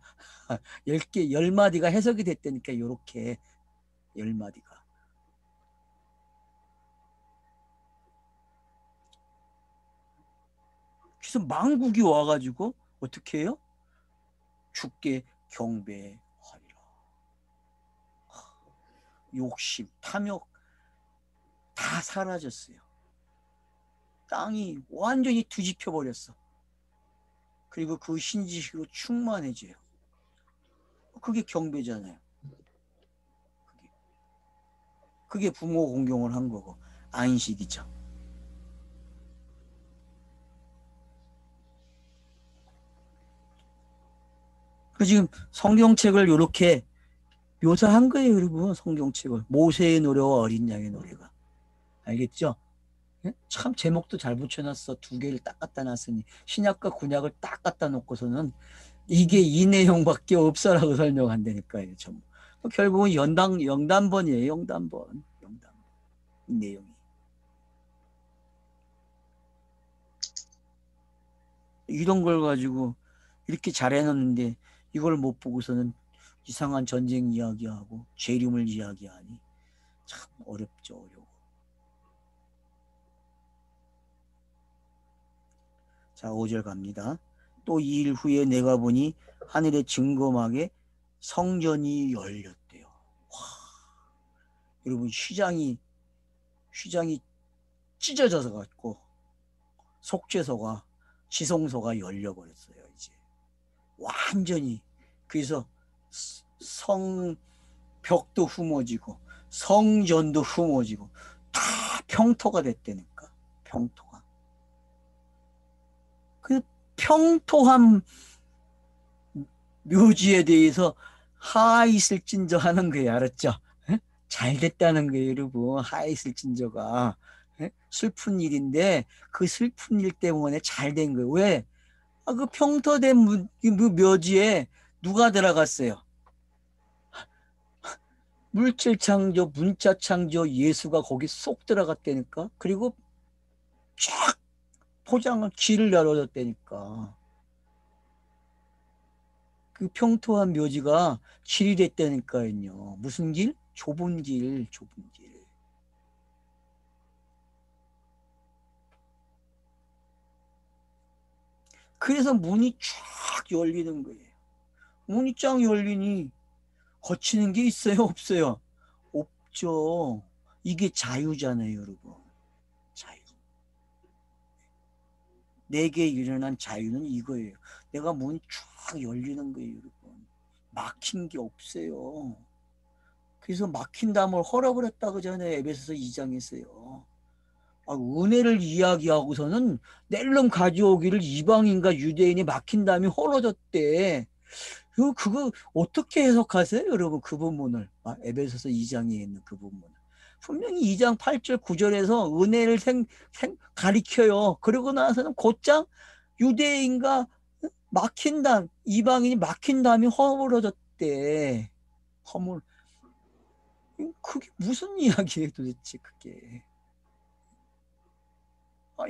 10개, 10마디가 해석이 됐다니까 요렇게 10마디가. 그래서 망국이 와가지고 어떻게 해요? 주께 경배하리라. 욕심, 탐욕 다 사라졌어요. 땅이 완전히 뒤집혀 버렸어. 그리고 그 신지식으로 충만해져요. 그게 경배잖아요. 그게 부모 공경을 한 거고 안식이죠. 그 지금 성경책을 이렇게 묘사한 거예요, 여러분. 성경책을 모세의 노래와 어린 양의 노래가. 알겠죠? 참 제목도 잘 붙여놨어. 두 개를 딱 갖다 놨으니 신약과 구약을 딱 갖다 놓고서는 이게 이 내용밖에 없어라고 설명한다니까요. 전부. 결국은 영단번이에요. 영단번. 이 내용이. 이런 걸 가지고 이렇게 잘 해놨는데 이걸 못 보고서는 이상한 전쟁 이야기하고 재림을 이야기하니 참 어렵죠. 어려워. 자, 5절 갑니다. 또 2일 후에 내가 보니 하늘의 증거막에 성전이 열렸대요. 와, 여러분 휘장이 찢어져서 갖고 속죄소가 지성소가 열려버렸어요. 이제 완전히. 그래서 성벽도 흠어지고 성전도 흠어지고 다 평토가 됐다니까. 평토가. 그 평토한 묘지에 대해서 하있을진저 하는 거예요. 알았죠? 잘 됐다는 거예요, 여러분. 하있을진저가. 슬픈 일인데 그 슬픈 일 때문에 잘 된 거예요. 왜? 그 평토된 묘지에 누가 들어갔어요? 물질 창조, 문자 창조 예수가 거기 쏙 들어갔다니까. 그리고 쫙 포장을 길을 열어줬다니까. 그 평토한 묘지가 길이 됐다니까요. 무슨 길? 좁은 길, 좁은 길. 그래서 문이 쫙 열리는 거예요. 문이 쫙 열리니 거치는 게 있어요? 없어요? 없죠. 이게 자유잖아요, 여러분. 자유. 내게 일어난 자유는 이거예요. 내가 문이 쫙 열리는 거예요, 여러분. 막힌 게 없어요. 그래서 막힌 담을 허락을 했다고 전에 에베소서 2장에서요. 은혜를 이야기하고서는 낼름 가져오기를 이방인과 유대인이 막힌 담이 헐어졌대. 그거 어떻게 해석하세요, 여러분? 그 부분을. 에베소서 2장에 있는 그 부분을. 분명히 2장 8절 9절에서 은혜를 가리켜요. 그러고 나서는 곧장 유대인과 막힌 담, 이방인이 막힌 담이 허물어졌대. 그게 무슨 이야기예요, 도대체 그게.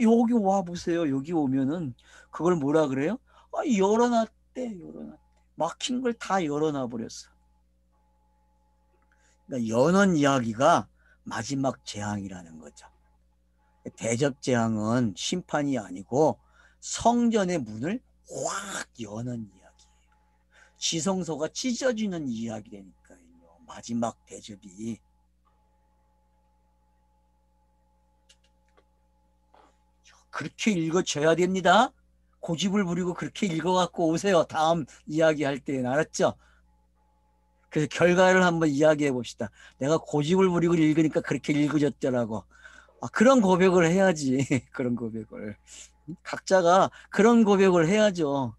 여기 와 보세요. 여기 오면은 그걸 뭐라 그래요? 열어놨대. 막힌 걸 다 열어놔 버렸어. 그러니까 여는 이야기가 마지막 재앙이라는 거죠. 대접 재앙은 심판이 아니고 성전의 문을 확 여는 이야기예요. 지성소가 찢어지는 이야기라니까요. 마지막 대접이. 그렇게 읽어줘야 됩니다. 고집을 부리고 그렇게 읽어갖고 오세요. 다음 이야기할 때는. 알았죠? 그래서 결과를 한번 이야기해 봅시다. 내가 고집을 부리고 읽으니까 그렇게 읽어졌더라고. 그런 고백을 해야지. 그런 고백을. 각자가 그런 고백을 해야죠.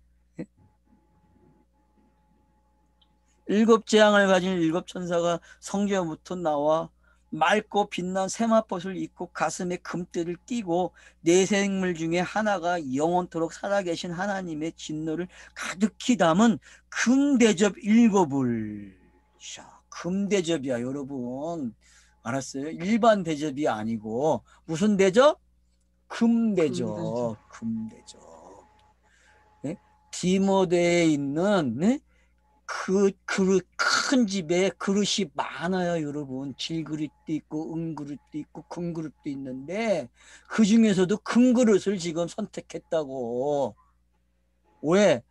일곱 재앙을 가진 일곱 천사가 성전부터 나와 맑고 빛난 세마포를 입고 가슴에 금띠를 띠고 네 생물 중에 하나가 영원토록 살아계신 하나님의 진노를 가득히 담은 금대접 일곱을. 자, 금대접이야 여러분. 알았어요? 일반 대접이 아니고 무슨 대접? 금대접. 금대접. 네? 디모데에 있는 네? 그 그릇, 큰 집에 그릇이 많아요 여러분. 질그릇도 있고 은그릇도 있고 금그릇도 있는데 그 중에서도 금그릇을 지금 선택했다고. 왜?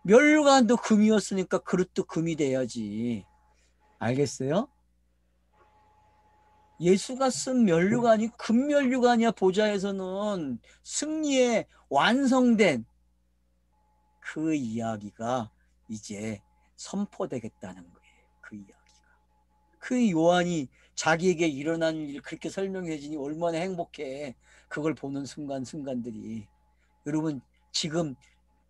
멸관도 금이었으니까 그릇도 금이 돼야지. 알겠어요? 예수가 쓴 면류관이 금면류관이야. 보좌에서는 승리에 완성된 그 이야기가 이제 선포되겠다는 거예요. 그 이야기가. 그 요한이 자기에게 일어난 일 그렇게 설명해 주니 얼마나 행복해. 그걸 보는 순간순간들이. 여러분 지금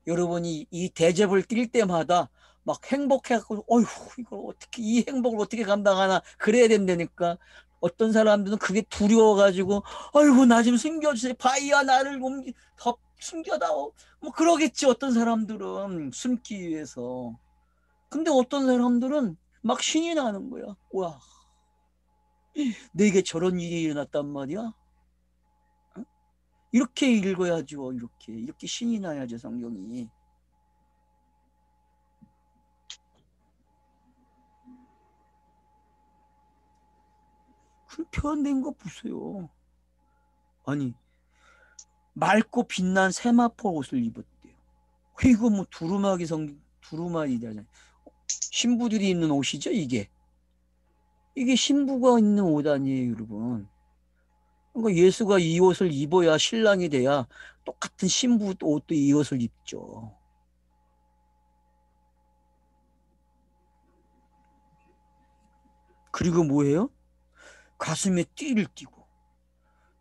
여러분이 이 대접을 뛸 때마다 막 행복해갖고 어휴 이걸 어떻게 이 행복을 어떻게 감당하나 그래야 된다니까. 어떤 사람들은 그게 두려워가지고 아이고 나 좀 숨겨주세요. 바이야 나를 더 숨겨다오. 뭐 그러겠지. 어떤 사람들은 숨기 위해서. 근데 어떤 사람들은 막 신이 나는 거야. 와, 내게 저런 일이 일어났단 말이야. 어? 이렇게 읽어야죠. 이렇게 신이 나야죠. 성경이. 그 표현된 거 보세요. 아니 맑고 빛난 세마포 옷을 입었대요. 이거 뭐 두루마기잖아요. 신부들이 입는 옷이죠 이게. 이게 신부가 입는 옷 아니에요 여러분. 그러니까 예수가 이 옷을 입어야 신랑이 돼야 똑같은 신부 옷도 이 옷을 입죠. 그리고 뭐예요? 가슴에 띠를 띠고.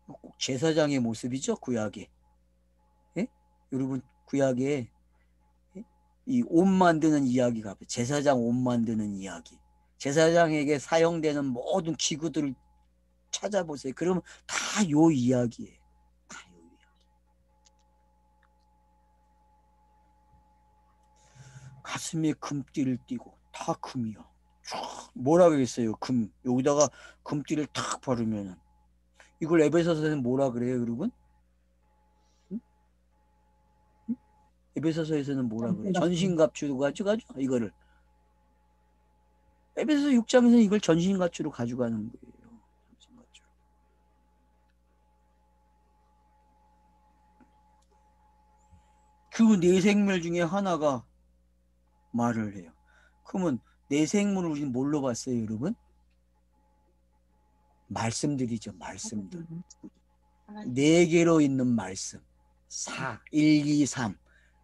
꼭 제사장의 모습이죠 구약에. 예? 여러분 구약에 이 옷 만드는 이야기가 제사장 옷 만드는 이야기. 제사장에게 사용되는 모든 기구들을 찾아보세요. 그러면 다 요 이야기예요. 다 요 이야기. 가슴에 금띠를 띠고 다 금이요. 뭐라 그랬어요? 금. 여기다가 금띠를 탁 바르면은 이걸 에베소서에서는 뭐라 그래요, 여러분? 응? 응? 에베소서에서는 뭐라 그래요? 전신갑주로 가져가죠. 이거를. 에베소서 6장에서는 이걸 전신갑주로 가져가는 거예요. 전신갑주로. 그 네 생물 중에 하나가 말을 해요. 그러면 네 생물을 우리는 뭘로 봤어요, 여러분? 말씀들이죠, 말씀들. 네 개로 있는 말씀. 1, 2, 3.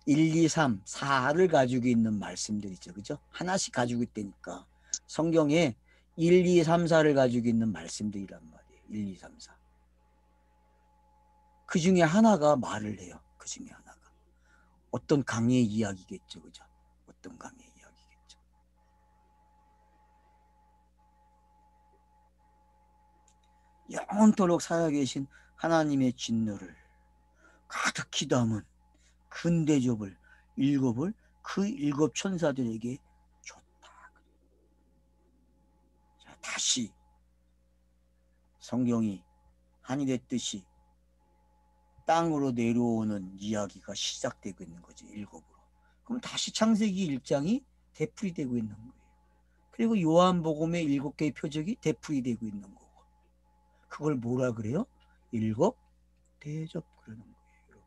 1, 2, 3, 4를 가지고 있는 말씀들이죠. 그죠? 하나씩 가지고 있다니까. 성경에 1, 2, 3, 4를 가지고 있는 말씀들이란 말이에요. 1, 2, 3, 4. 그 중에 하나가 말을 해요. 그 중에 하나가. 어떤 강의 이야기겠죠. 그죠? 어떤 강의 이야기겠죠. 영원토록 살아계신 하나님의 진노를 가득히 담은 근대접을 일곱을 그 일곱 천사들에게 줬다. 자, 다시 성경이 하늘의 뜻이 땅으로 내려오는 이야기가 시작되고 있는 거죠. 일곱으로. 그럼 다시 창세기 1장이 되풀이되고 있는 거예요. 그리고 요한복음의 7개의 표적이 되풀이되고 있는 거고. 그걸 뭐라 그래요? 일곱 대접 그러는 거예요.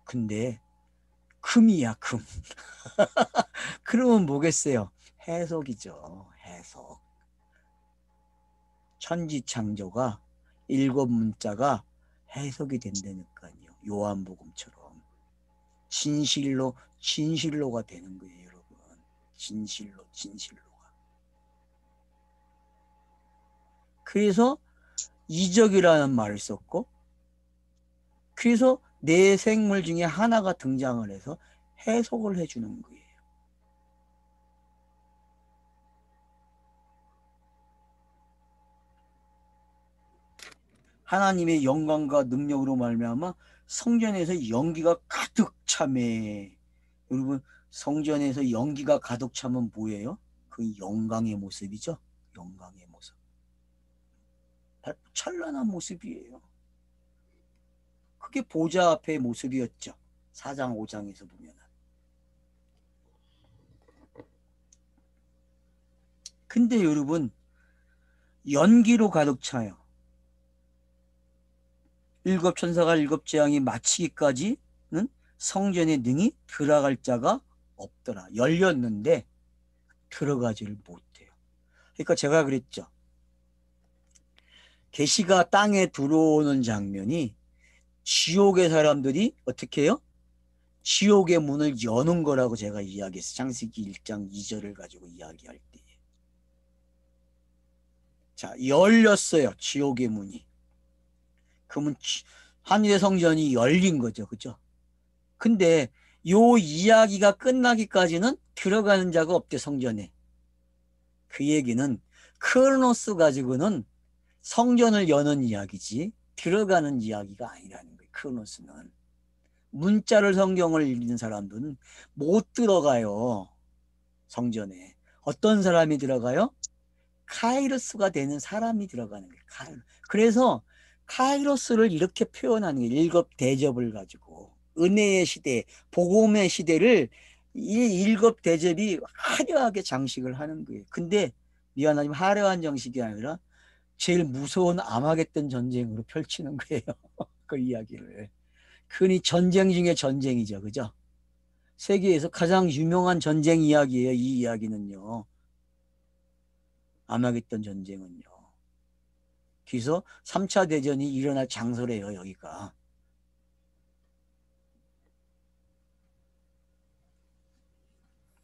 근데 금이야 금. 그러면 뭐겠어요? 해석이죠. 해석. 천지창조가 일곱 문자가 해석이 된다니까요. 요한복음처럼 진실로가 되는 거예요, 여러분. 진실로가. 그래서 이적이라는 말을 썼고, 그래서 네 생물 중에 하나가 등장을 해서 해석을 해주는 거예요. 하나님의 영광과 능력으로 말미암아 성전에서 연기가 가득 차매. 여러분, 성전에서 연기가 가득 차면 뭐예요? 그 영광의 모습이죠. 영광의 모습. 찬란한 모습이에요. 그게 보좌 앞의 모습이었죠. 4장 5장에서 보면. 근데 여러분, 연기로 가득 차요. 일곱 천사가 일곱 재앙이 마치기까지는 성전에 능히 들어갈 자가 없더라. 열렸는데 들어가지를 못해요. 그러니까 제가 그랬죠. 계시가 땅에 들어오는 장면이 지옥의 사람들이 어떻게 해요? 지옥의 문을 여는 거라고 제가 이야기했어요. 창세기 1장 2절을 가지고 이야기할 때. 자, 열렸어요. 지옥의 문이. 그러면 하늘의 성전이 열린 거죠. 그죠? 근데 요 이야기가 끝나기까지는 들어가는 자가 없대, 성전에. 그 얘기는 크로노스 가지고는 성전을 여는 이야기지 들어가는 이야기가 아니라는 거예요. 크로노스는. 문자를 성경을 읽는 사람들은 못 들어가요. 성전에. 어떤 사람이 들어가요? 카이로스가 되는 사람이 들어가는 거예요. 그래서 카이로스를 이렇게 표현하는 게 일곱 대접을 가지고 은혜의 시대, 복음의 시대를 이 일곱 대접이 화려하게 장식을 하는 거예요. 근데 미안하지만 화려한 장식이 아니라 제일 무서운 아마겟돈 전쟁으로 펼치는 거예요. 그 이야기를. 흔히 전쟁 중에 전쟁이죠. 그죠? 세계에서 가장 유명한 전쟁 이야기예요. 이 이야기는요. 아마겟돈 전쟁은요. 그래서 3차 대전이 일어날 장소래요. 여기가.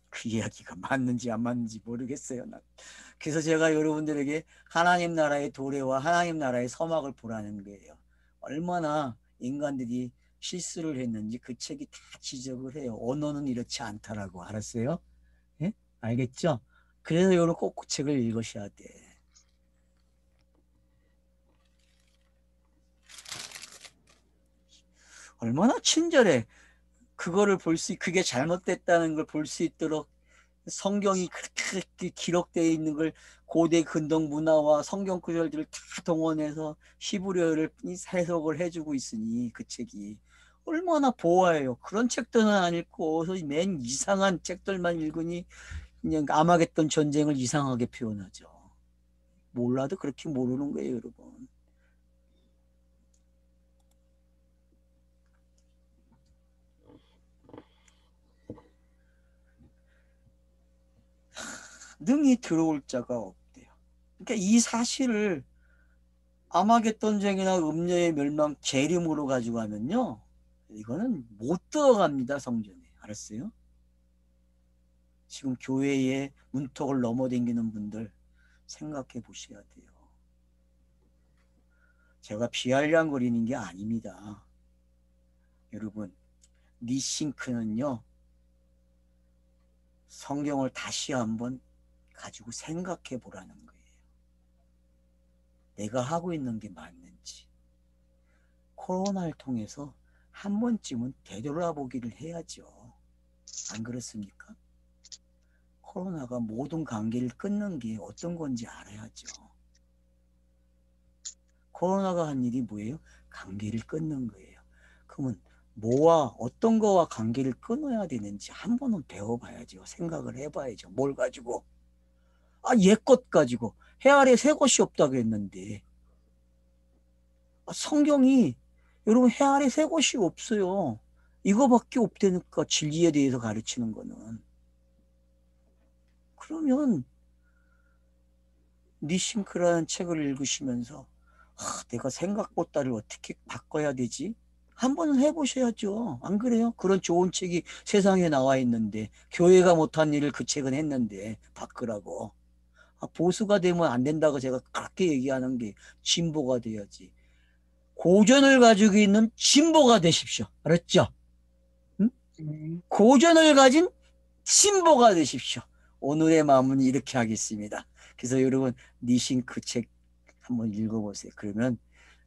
그 이야기가 맞는지 안 맞는지 모르겠어요. 난. 그래서 제가 여러분들에게 하나님 나라의 도래와 하나님 나라의 서막을 보라는 거예요. 얼마나 인간들이 실수를 했는지 그 책이 다 지적을 해요. 언어는 이렇지 않다라고. 알았어요? 예? 알겠죠? 그래서 여러분 꼭 그 책을 읽으셔야 돼. 얼마나 친절해. 그거를 그게 잘못됐다는 걸 볼 수 있도록 성경이 그렇게 기록되어 있는 걸 고대 근동 문화와 성경 구절들을 다 동원해서 히브리어를 해석을 해주고 있으니 그 책이 얼마나 보아해요. 그런 책들은 안 읽고 맨 이상한 책들만 읽으니 그냥 아마겟돈 전쟁을 이상하게 표현하죠. 몰라도 그렇게 모르는 거예요, 여러분. 능히 들어올 자가 없대요. 그러니까 이 사실을 아마겟돈쟁이나 음녀의 멸망 재림으로 가지고 하면요. 이거는 못 들어갑니다, 성전에. 알았어요? 지금 교회에 문턱을 넘어댕기는 분들 생각해 보셔야 돼요. 제가 비아냥거리는 게 아닙니다. 여러분, 니싱크는요. 성경을 다시 한번 가지고 생각해 보라는 거예요. 내가 하고 있는 게 맞는지. 코로나를 통해서 한 번쯤은 되돌아보기를 해야죠. 안 그렇습니까? 코로나가 모든 관계를 끊는 게 어떤 건지 알아야죠. 코로나가 한 일이 뭐예요? 관계를 끊는 거예요. 그러면 뭐와 어떤 거와 관계를 끊어야 되는지 한 번은 배워봐야죠. 생각을 해봐야죠. 뭘 가지고? 옛것 가지고. 해 아래 새 것이 없다고 했는데 성경이 여러분 해 아래 새 것이 없어요. 이거밖에 없다니까 진리에 대해서 가르치는 거는. 그러면 니싱크라는 책을 읽으시면서 내가 생각보다를 어떻게 바꿔야 되지? 한번 해보셔야죠. 안 그래요? 그런 좋은 책이 세상에 나와 있는데 교회가 못한 일을 그 책은 했는데 바꾸라고. 보수가 되면 안 된다고 제가 그렇게 얘기하는 게 진보가 돼야지. 고전을 가지고 있는 진보가 되십시오. 알았죠? 응? 고전을 가진 진보가 되십시오. 오늘의 마음은 이렇게 하겠습니다. 그래서 여러분 니싱크 책 한번 읽어보세요. 그러면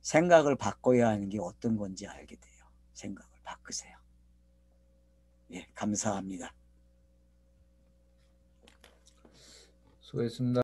생각을 바꿔야 하는 게 어떤 건지 알게 돼요. 생각을 바꾸세요. 예, 감사합니다. 수고했습니다.